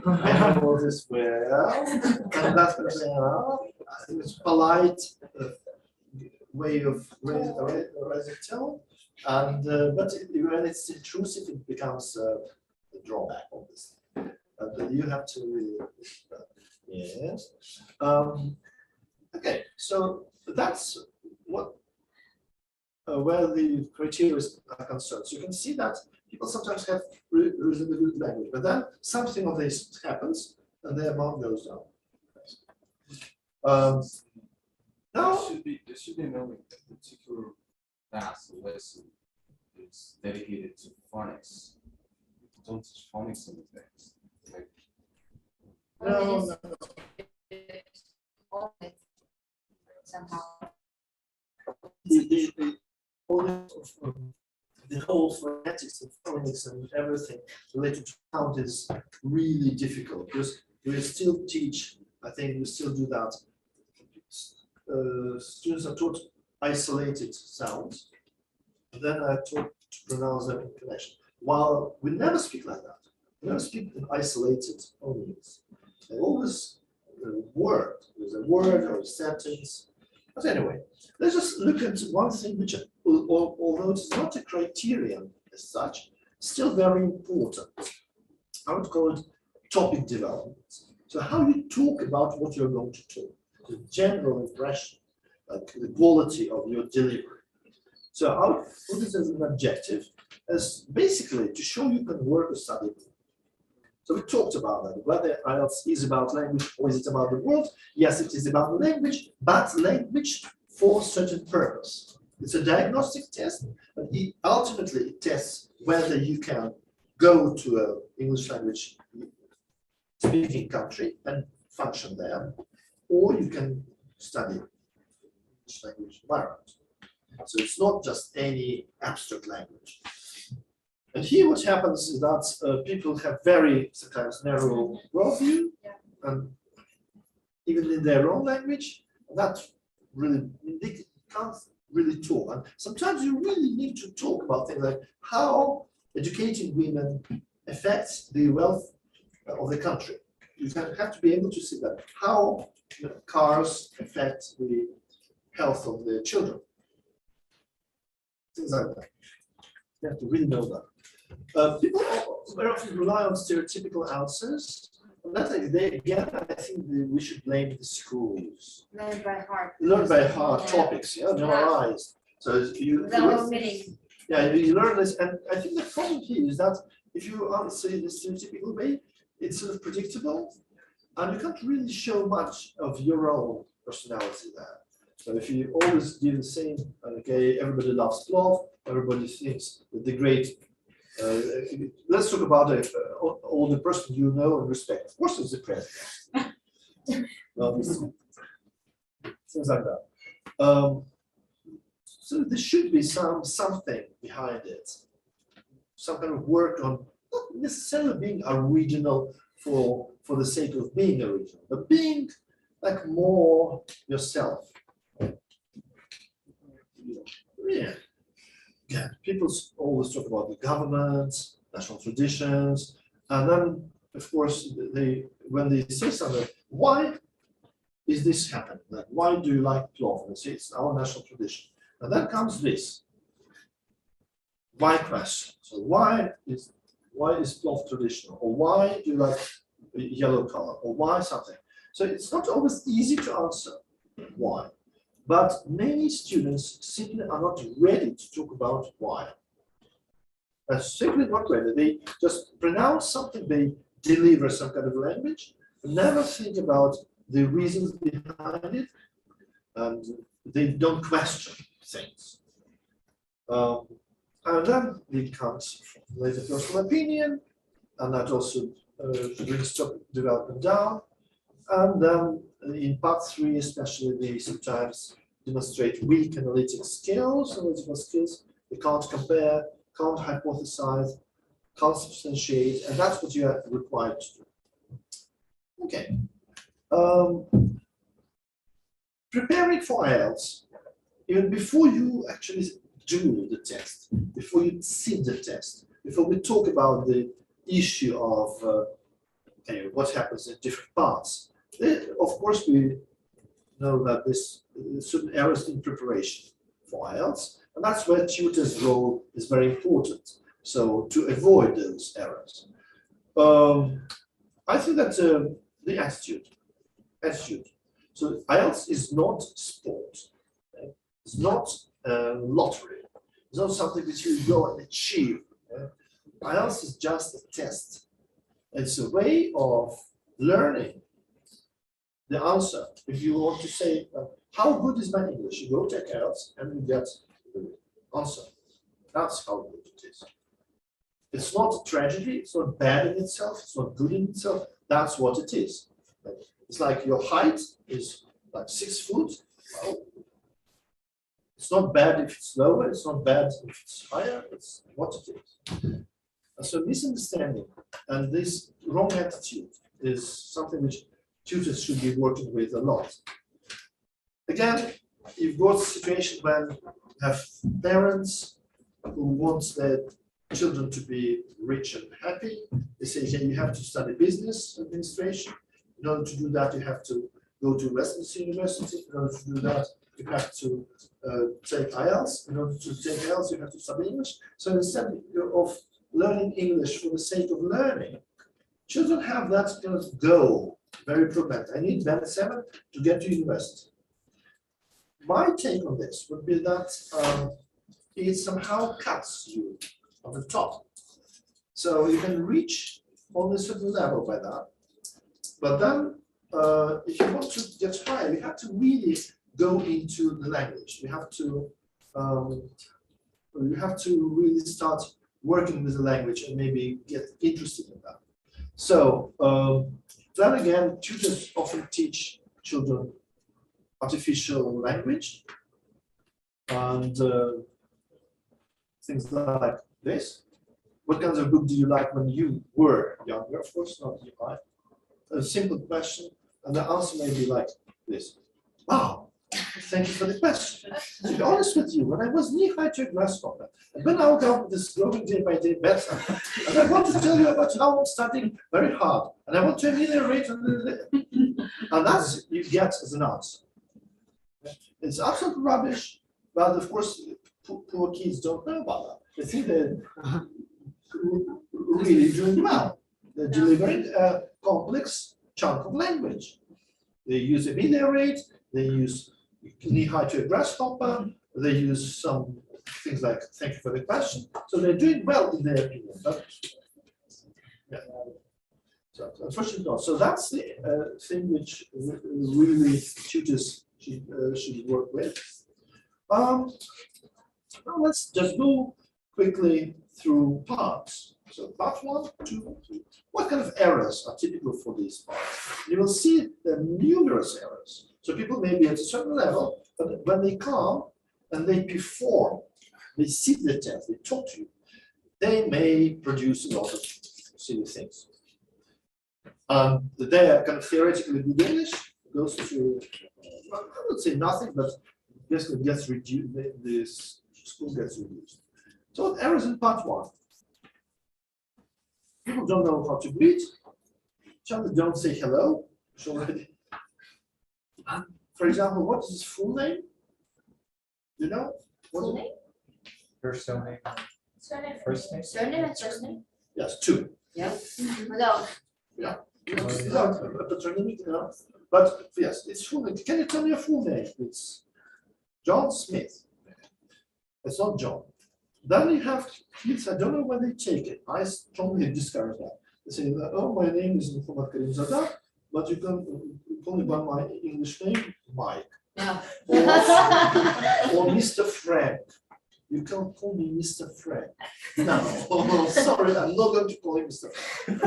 I have all this well. And that's going to say, I think it's polite way of raising tone. And but when it's intrusive, it becomes a drawback, obviously. And you have to really, yes. Okay, so that's what where the criteria are concerned. So you can see that people sometimes have reasonably good language, but then something of this happens and their amount goes down. Now There should be no particular class or lesson is dedicated to phonics. Don't teach phonics in the text. Like, no. Somehow. The whole phonetics and phonics and everything related to sound is really difficult because we still teach, I think we still do that. Students are taught isolated sounds, and then I taught to pronounce them in connection. While we never speak like that, we never speak in isolated phonemes. They always word, there's a word or a sentence. But anyway, let's just look at one thing which, although it's not a criterion as such, still very important. I would call it topic development. So how you talk about what you're going to talk, the general impression, like the quality of your delivery. So how put it as an objective, as basically to show you can work or study. So we talked about that, whether IELTS is about language or is it about the world. Yes, it is about language, but language for a certain purpose. It's a diagnostic test, but ultimately it tests whether you can go to an English language speaking country and function there, or you can study English language environment. So it's not just any abstract language. And here what happens is that people have very sometimes narrow worldview, and even in their own language, that really, they can't really talk. And sometimes you really need to talk about things like how educating women affects the wealth of the country. You have to be able to see that, how cars affect the health of the children. Things like that. You have to really know that. People very often rely on stereotypical answers. And that again, I think we should blame the schools. Learn by heart. Learn by heart topics, generalized. So you learn this, and I think the problem here is that if you answer in the stereotypical way, it's sort of predictable, and you can't really show much of your own personality there. So if you always do the same, okay, everybody loves plov, everybody thinks that the great. Let's talk about all the person you know and respect. Of course, it's the president. Things like that. So there should be something behind it, some kind of work on not necessarily being original for the sake of being original, but being like more yourself. Yeah, people always talk about the government, national traditions, and then, of course, when they say something, why is this happening? Like, why do you like plov? And they say it's our national tradition. And then comes this. Why question? So why is plov traditional? Or why do you like yellow color? Or why something? So it's not always easy to answer why. But many students simply are not ready to talk about why. They're simply not ready. They just pronounce something, they deliver some kind of language, never think about the reasons behind it, and they don't question things. And then it comes from later personal opinion, and that also brings development down. And then in part 3, especially, they sometimes demonstrate weak analytical skills. They can't compare, can't hypothesize, can't substantiate, and that's what you are required to do. Okay. Preparing for IELTS, even before you actually do the test, before you sit the test, before we talk about the issue of what happens in different parts, of course we know that there's certain errors in preparation for IELTS, and that's where tutor's role is very important. So to avoid those errors, I think that the attitude. So IELTS is not sport. Okay? It's not lottery. It's not something that you go and achieve. Okay? IELTS is just a test. It's a way of learning the answer. If you want to say, how good is my English? You go take IELTS and you get the answer. That's how good it is. It's not a tragedy. It's not bad in itself. It's not good in itself. That's what it is. It's like your height is like 6 foot. Well, it's not bad if it's lower. It's not bad if it's higher. It's what it is. And so misunderstanding and this wrong attitude is something which tutors should be working with a lot. Again, you've got situations when you have parents who want their children to be rich and happy. They say, hey, you have to study business administration. In order to do that, you have to go to residency university. In order to do that, you have to take IELTS. In order to take IELTS, you have to study English. So instead of learning English for the sake of learning, children have that kind of goal, very prevalent. I need band 7 to get to university. My take on this would be that it somehow cuts you on the top. So you can reach on a certain level by that. But then, if you want to get higher, you have to really go into the language. You have to really start working with the language and maybe get interested in that. So then again, tutors often teach children artificial language and things like this. What kinds of book do you like when you were younger? Of course, not you like. A simple question, and the answer may be like this. Wow, thank you for the question. To be honest with you, when I was knee-high to a grasshopper, and when I woke up this growing day by day better, and I want to tell you about how I'm studying very hard, and I want to ameliorate, and that's you get as an answer. It's absolute rubbish, but of course, poor kids don't know about that. They think they're really doing well. They're delivering a complex chunk of language. They use ameliorate, they use knee-high to a grasshopper, they use some things like thank you for the question. So they're doing well in their opinion. But, yeah. So unfortunately not. So that's the thing which really tutors should work with. Now let's just go quickly through parts. So part 1, 2, 3. What kind of errors are typical for these parts? You will see there are numerous errors. So people may be at a certain level, but when they come and they perform, they sit the test, they talk to you, they may produce a lot of silly things. They are kind of theoretically good English, goes to, I would say nothing, but basically gets reduced, this school gets reduced. So errors in part 1. People don't know how to greet. Children don't say hello. For example, what is his full name? Do you know? Full name? First surname, Surname. first name. Surname and first name? Yes, 2. Yeah. Without. Yeah. Without a patronymic, no. But yes, it's full name. Can you tell me your full name? It's John Smith. It's not John. Then you have kids, I don't know when they take it. I strongly discourage that. They say, oh, my name is Muhammad Karim Zada, but you can call me by my English name, Mike. Yeah. Or Mr. Frank. You can't call me Mr. Frank. No, sorry, I'm not going to call him Mr. Frank.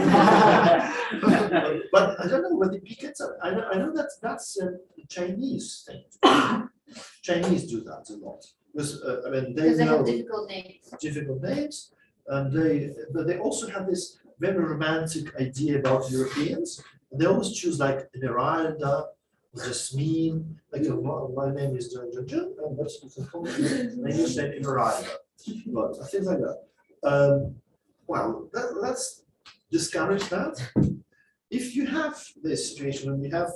But I don't know whether he gets it. I know that that's a Chinese thing. Chinese do that a lot. Because, I mean, they Because they know have difficult names. and but they also have this very romantic idea about Europeans. And they always choose like Esmeralda, Jasmine, like my name is John, and but you can call me my English name Esmeralda, but things like that. Well, let's discourage that. If you have this situation when you have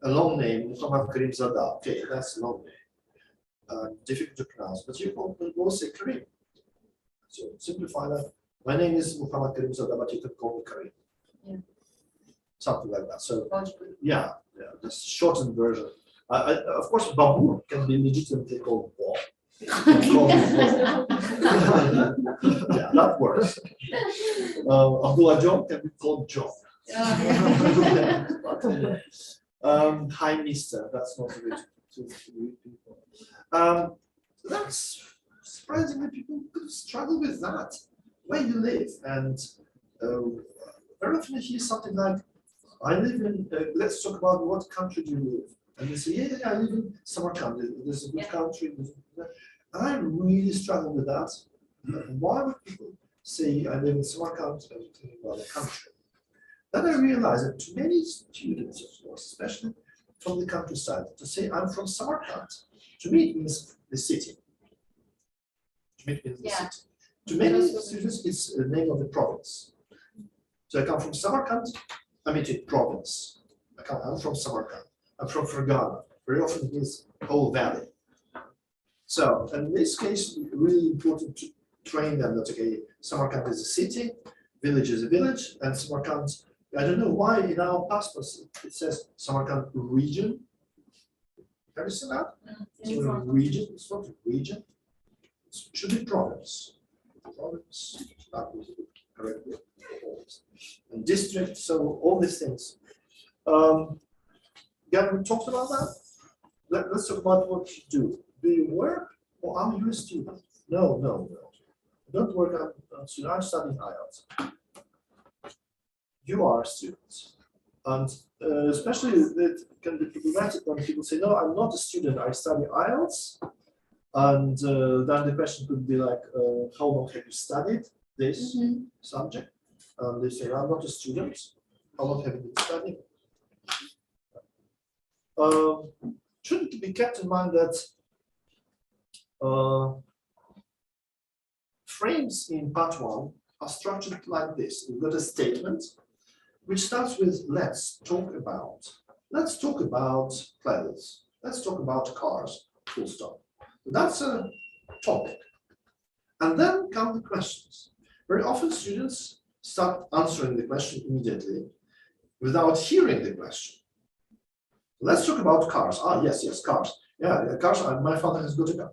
a long name, Muhammad Karim Zada, okay, that's a long name, difficult to pronounce, but you can also say Karim. So simplify that. My name is Muhammad Karim Zada, but you can call me Karim. Yeah. Something like that. So yeah, the shortened version. Of course, Babu can be legitimately called Bob. Yeah, that works. Abdullah John can be called John. Hi, Mister. That's not really to read people. That's surprisingly people struggle with that. Where you live, and very often you hear something like, I live in, let's talk about what country do you live? And they say, yeah, I live in Samarkand, there's a good country. And I really struggle with that. Why would people say, I live in Samarkand and think about a country? Then I realized that to many students, of course, especially from the countryside, to say, I'm from Samarkand, to me it means the city. To me it means the city. To many students, it's the name of the province. So I come from Samarkand, I mean to province. I'm from Samarkand. I'm from Fergana. Very often it means whole valley. So in this case, really important to train them that okay, Samarkand is a city, village is a village, and Samarkand. I don't know why in our passports it says Samarkand region. Have you seen that? It's not a region. It's not a region. It should be province. Province. That was correct. And district. So all these things. Gavin, we talked about that. Let's talk about what you do. Do you work or are you a student? No. Don't work. I'm a student. I'm studying Ielts. You are a student. And especially it can be problematic when people say, no, I'm not a student. I study Ielts. And then the question could be like, how long have you studied this subject? And they say, I'm not a student. How long have you been studying? Shouldn't be kept in mind that frames in part 1 are structured like this. You've got a statement which starts with let's talk about. Let's talk about clothes. Let's talk about cars, full stop. That's a topic. And then come the questions. Very often students start answering the question immediately without hearing the question. Let's talk about cars. Ah, yes, cars. Yeah, cars. My father has got a car.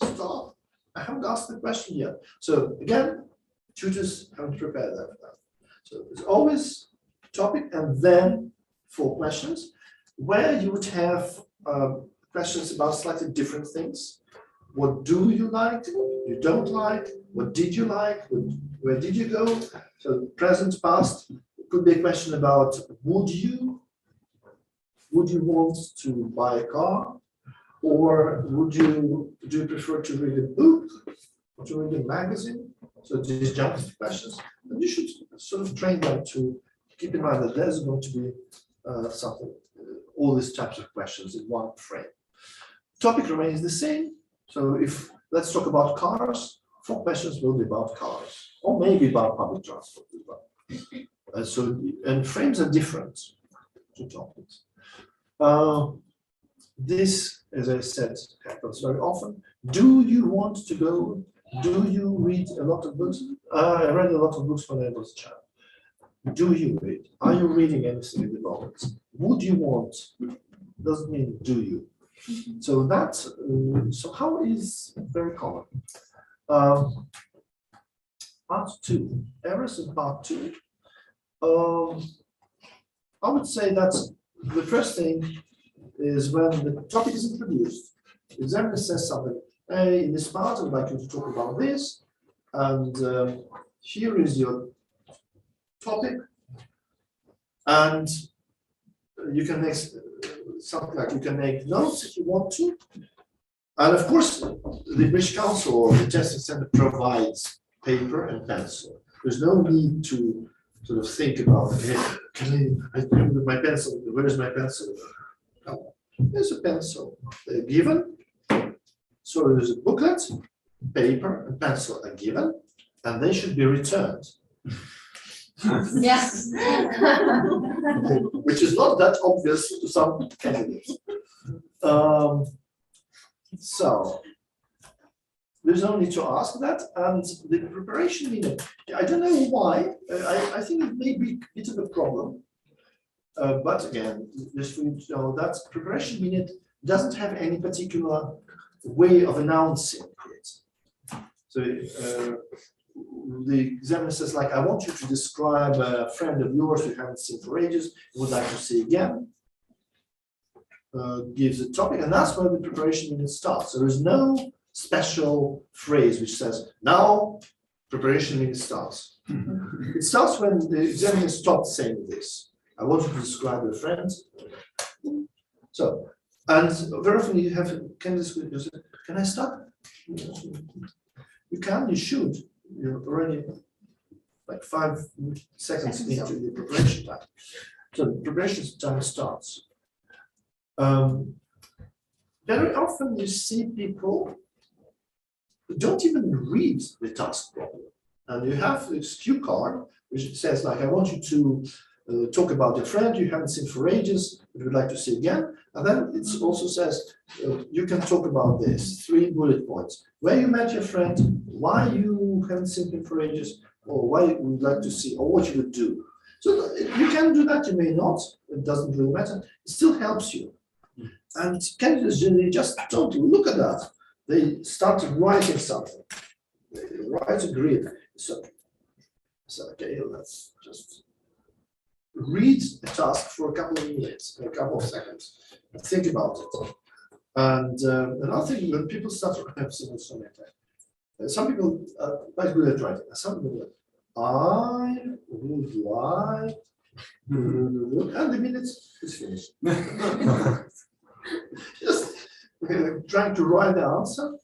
Stop. I haven't asked the question yet. So again, tutors haven't prepared that for that. So it's always topic and then 4 questions where you would have questions about slightly different things. What do you like? You don't like? What did you like? Where did you go? So present, past. It could be a question about would you want to buy a car? Or do you prefer to read a book or to read a magazine? So these jump questions. And you should sort of train them to keep in mind that there's going to be something, all these types of questions in one frame. Topic remains the same. So if let's talk about cars, 4 questions will be about cars, or maybe about public transport as well. And frames are different to topics. This, as I said, happens very often. Do you want to go? Do you read a lot of books? I read a lot of books when I was a child. Do you read? Are you reading anything at the moment? Would you want? Doesn't mean do you. So that's so how is very common. Part 2, errors in part 2. I would say that the first thing is when the topic is introduced, the examiner says something, hey, in this part, I'd like you to talk about this, and here is your topic, and you can make something like you can make notes if you want to. And of course, the British Council or the testing center provides paper and pencil. There's no need to sort of think about, hey, can I with my pencil, where is my pencil? No, there's a pencil given. So there's a booklet, paper and pencil are given, and they should be returned. Yes. Which is not that obvious to some candidates. So there's no need to ask that, and the preparation minute. I don't know why. I think it may be a bit of a problem, but again, just for you to know that preparation minute doesn't have any particular way of announcing it. So the examiner says, like, I want you to describe a friend of yours you haven't seen for ages, would like to see again. Gives a topic, and that's where the preparation minute starts. There is no special phrase which says, now preparation minute starts. It starts when the examiner stops saying this. I want you to describe your friend. So, and very often you have candidates who say, can I start? You can, you should. You're already like 5 seconds into the preparation time. So the preparation time starts. Very often you see people who don't even read the task problem. And you have this cue card which says, like, I want you to talk about your friend you haven't seen for ages, but would like to see again. And then it also says, you can talk about this, 3 bullet points. Where you met your friend, why you haven't seen him for ages, or why you would like to see, or what you would do. So you can do that, you may not, it doesn't really matter. It still helps you. And candidates generally just don't look at that. They start writing something. They write a grid. So okay, let's just read the task for a couple of minutes, a couple of seconds, and think about it. And another thing, when people start to have some people are quite good at writing. Some people are, I would like, and the minute is finished. Just trying to write the answer,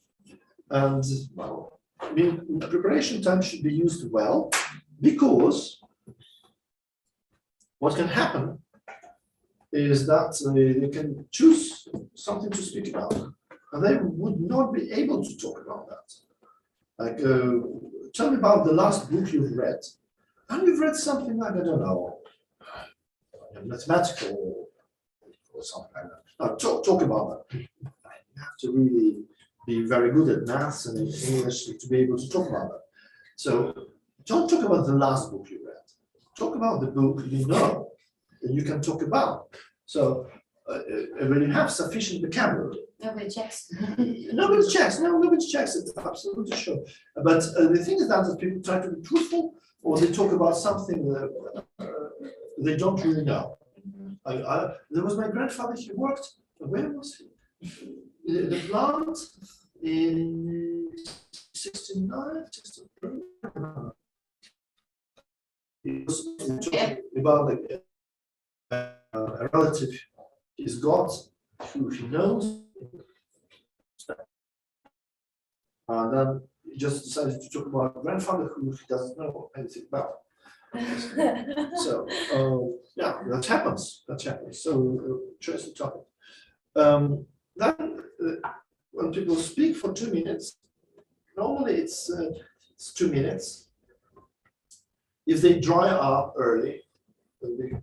and well, I mean, preparation time should be used well, because what can happen is that they can choose something to speak about, and they would not be able to talk about that. Like, tell me about the last book you've read, and you've read something like, I don't know, mathematical or something like that. Now, talk about that. You have to really be very good at maths and English to be able to talk about that. So don't talk about the last book you read. Talk about the book you know that you can talk about. So when you have sufficient vocabulary. Nobody checks. Nobody checks. No, nobody checks it. Absolutely sure. But the thing is that people try to be truthful, or they talk about something that they don't really know. There was my grandfather. He worked. Where was he? The plant in 69. He was talking about a relative he's got, who he knows, and then he just decided to talk about a grandfather who he doesn't know anything about. So yeah, that happens. That happens. So choose the topic. Then when people speak for 2 minutes, normally it's 2 minutes. If they dry up early, the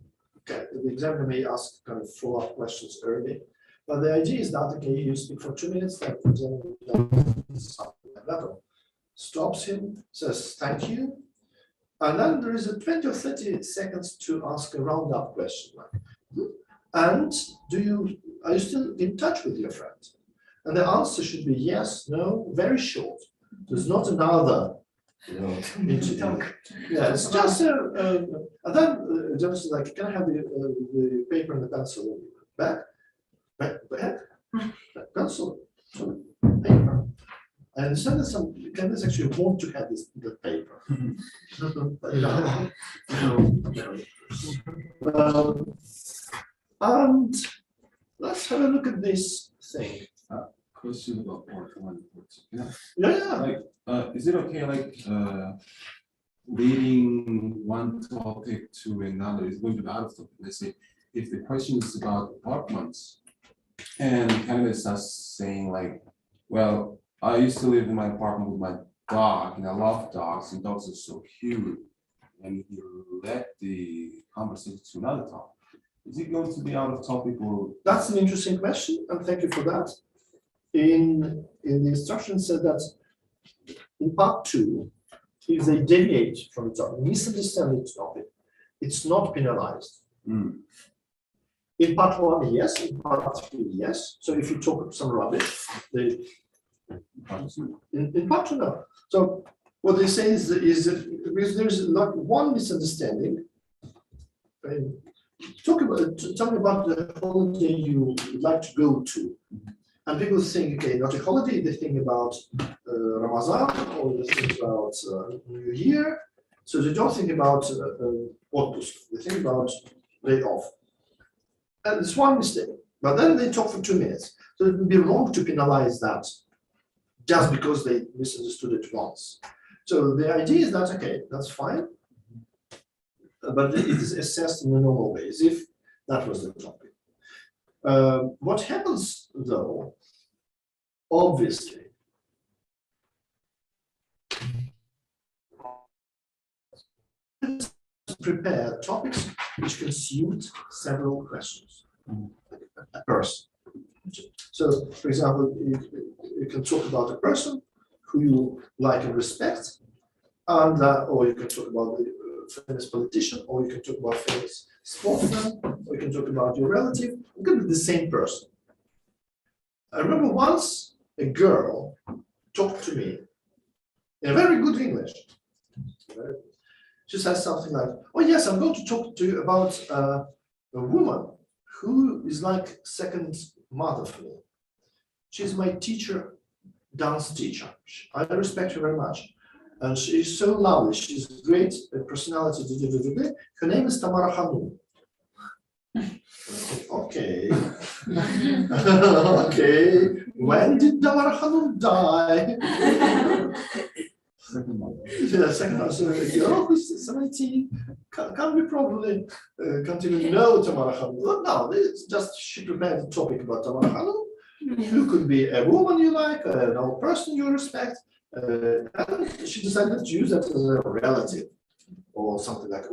examiner may ask kind of follow-up questions early. But the idea is that, okay, you speak for 2 minutes, like for example, something like that, or stops him, says thank you, and then there is a 20 or 30 seconds to ask a round-up question, like, and are you still in touch with your friend? And the answer should be yes, no, very short. There's not another Yeah, it's just and then just like, can I have the paper and the pencil back, pencil, paper. I understand that some candidates actually want to have this the paper. But no. And let's have a look at this thing. Question about part one. Yeah. Yeah. Like, is it okay, like, reading one topic to another is going to be out of topic? Let's say, if the question is about apartments, and candidate starts saying like, well, I used to live in my apartment with my dog, and I love dogs, and dogs are so cute. And you led the conversation to another topic. Is it going to be out of topic or? That's an interesting question, and thank you for that. In the instructions said that in part 2, if they deviate from the topic, misunderstand the topic, it's not penalized. Mm. In part 1, yes. In part 3, yes. So if you talk some rubbish, in part 2, no. So what they say is that there's not one misunderstanding. Tell me about the holiday you would like to go to. And people think, okay, not a holiday, they think about Ramadan, or they think about New Year. So they don't think about otpusк, they think about day off. And it's one mistake. But then they talk for 2 minutes. So it would be wrong to penalize that just because they misunderstood it once. So the idea is that, okay, that's fine. But it is assessed in the normal way, as if that was the topic. What happens though, obviously, prepare topics which can suit several questions. A person. So, for example, you can talk about a person who you like and respect, and or you can talk about the famous politician, or you can talk about famous sportsman, or you can talk about your relative. It could be the same person. I remember once a girl talked to me in a very good English. She says something like, "Oh yes, I'm going to talk to you about a woman who is like second mother for me. She's my teacher, dance teacher. I respect her very much. And she's so lovely. She's great personality. Her name is Tamara Hanum." Okay. Okay. When did Tamara Hanum die? Yeah, second mother. So a girl who's 17 can't be probably can't even know Tamara Hanum. No, it's just she prepared a topic about Tamara Hanum, who could be a woman you like, an old person you respect. And she decided to use that as a relative or something like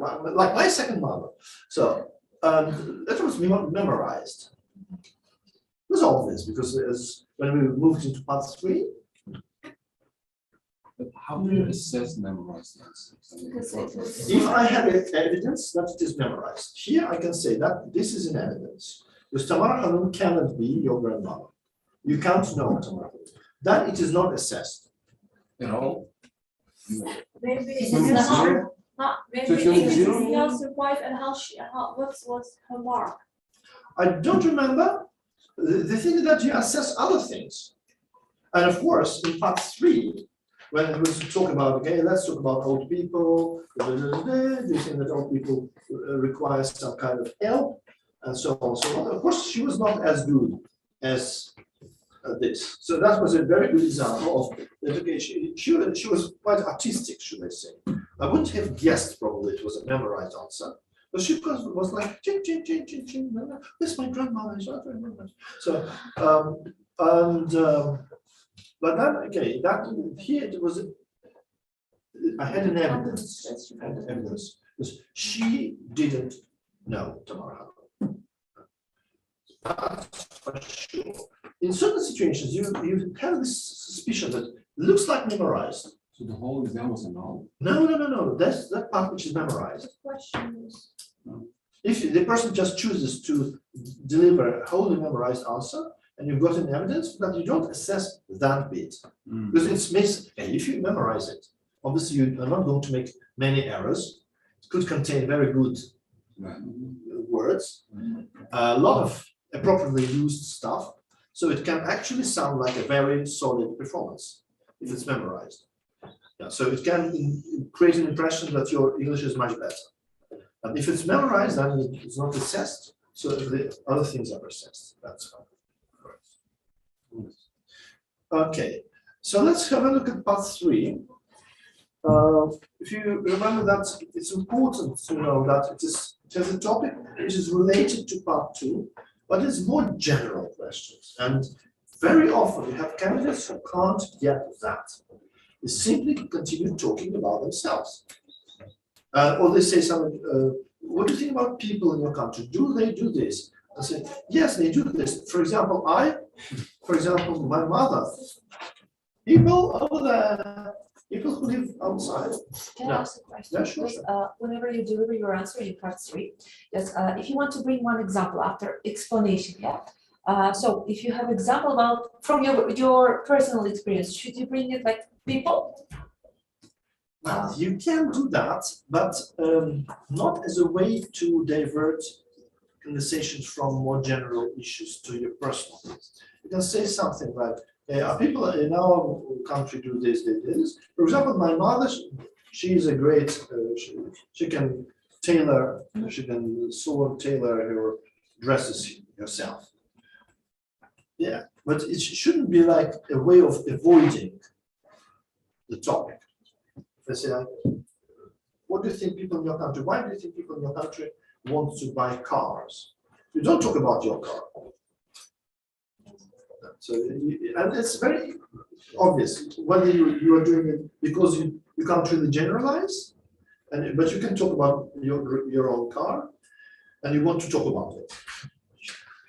my second mother. So that was memorized. It was obvious because when we moved into part 3. But how do you assess memorized answers? If I have evidence that it is memorized, here I can say that this is an evidence. Because Tamara Hanum cannot be your grandmother. You can't know Tamara Hanum. Then it is not assessed. You know? Maybe So it's zero? maybe So showing it's zero? not your wife, and what's her mark? I don't remember. The thing is that you assess other things. And of course, in part 3, when it was to talk about, okay, let's talk about old people, do you think that old people require some kind of help, and so on, so on. Of course, she was not as good as this. So that was a very good example of that. Okay, she was quite artistic, should I say. I wouldn't have guessed probably it was a memorized answer, but she was like, ching, ching, ching, ching, ching, this is my grandmother. So, but then, okay, that here it was, I had an evidence, because she didn't know Tamara Hanum. That's for sure. In certain situations, you have this suspicion that looks like memorized. So the whole exam was a no? No. That's that part which is memorized. The question is. If the person just chooses to deliver a wholly memorized answer, and you've got an evidence, but you don't assess that bit. Because it's missed. And if you memorize it, Obviously, you are not going to make many errors. It could contain very good words, a lot of appropriately used stuff. So it can actually sound like a very solid performance if it's memorized. Yeah, so it can create an impression that your English is much better. And if it's memorized, then it's not assessed. So the other things are assessed. That's fine. Okay, so let's have a look at part 3. If you remember that it's important to know that it has a topic which is related to part 2, but it's more general questions. And very often you have candidates who can't get that. They simply continue talking about themselves. Or they say something, what do you think about people in your country? Do they do this? I say, yes, they do this. For example, my mother, people over there, people who live outside. Can I ask a question? Yeah, sure, Because, whenever you deliver your answer, you part 3. Yes, if you want to bring one example after explanation, yeah. So if you have example about from your personal experience, should you bring it like people? Well, you can do that, but not as a way to divert conversations from more general issues to your personal things. You can say something like, people in our country do this, this. For example, my mother, she is a great, she can tailor, she can sew and tailor her dresses herself. Yeah, but it shouldn't be like a way of avoiding the topic. They say, what do you think people in your country, why do you think people in your country want to buy cars? You don't talk about your car. So, and it's very obvious whether you are doing it because you can't really generalize, but you can talk about your own car, and you want to talk about it.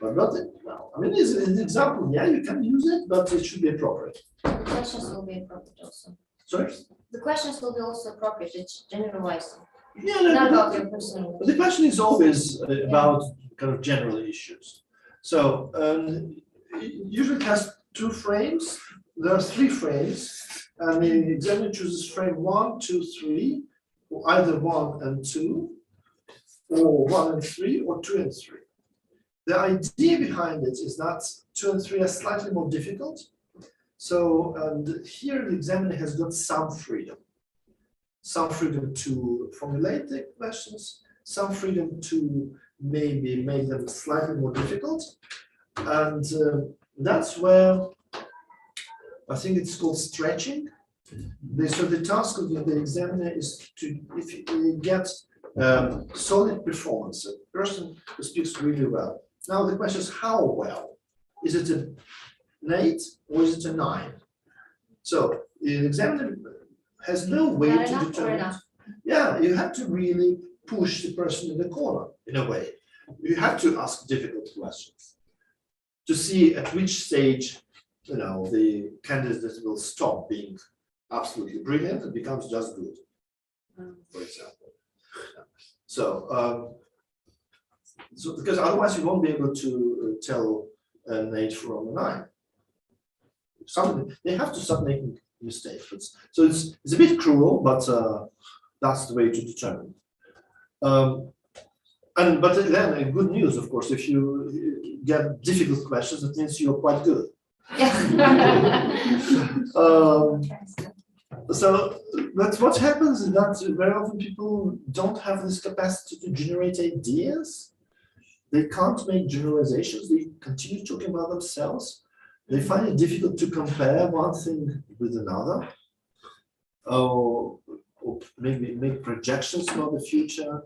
But not it. Well, I mean, as an example, yeah, you can use it, but it should be appropriate. The questions will be appropriate also. Sorry? The questions will be also appropriate, it's generalized, Yeah, not no, about your personal. but the question is always about kind of general issues. So usually it has 2 frames. There are 3 frames, and the examiner chooses frame 1, 2, 3, or either 1 and 2, or 1 and 3, or 2 and 3. The idea behind it is that 2 and 3 are slightly more difficult. So, and here the examiner has got some freedom to formulate the questions, some freedom to maybe make them slightly more difficult. And that's where I think it's called stretching. So the task of the examiner is to, if you get solid performance, a person who speaks really well. Now the question is how well? Is it an 8 or is it a 9? So the examiner has no way Not to enough or determine. enough? Yeah, you have to really push the person in the corner in a way. You have to ask difficult questions to see at which stage, the candidate will stop being absolutely brilliant and becomes just good, for example. So, because otherwise you won't be able to tell an 8 from a 9. They have to start making mistakes. So it's a bit cruel, but that's the way to determine. But then good news, of course, if you get difficult questions, that means you're quite good. So but what happens is that very often people don't have this capacity to generate ideas. They can't make generalizations. They continue talking about themselves. They find it difficult to compare one thing with another, or maybe make projections about the future.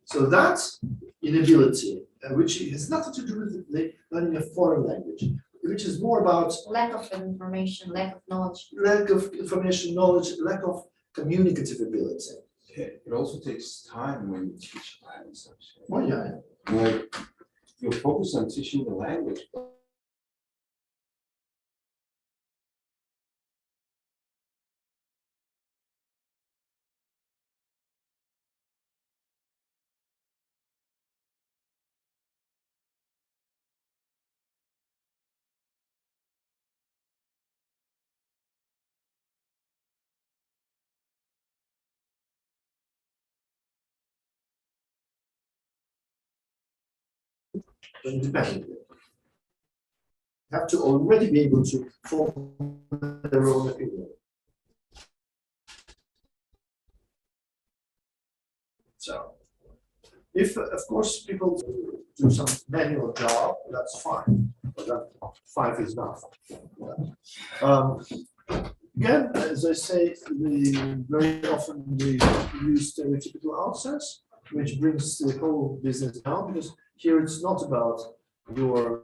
So that's inability, which has nothing to do with learning a foreign language, which is more about Lack of information, lack of knowledge. lack of information, knowledge, lack of communicative ability. Okay. It also takes time when you teach language. Oh yeah. Like you're focused on teaching the language, independently. Have to already be able to form their own opinion. So, if of course people do some manual job, that's fine, but that 5 is enough. Again, as I say, very often we use stereotypical answers, which brings the whole business down, because here it's not about your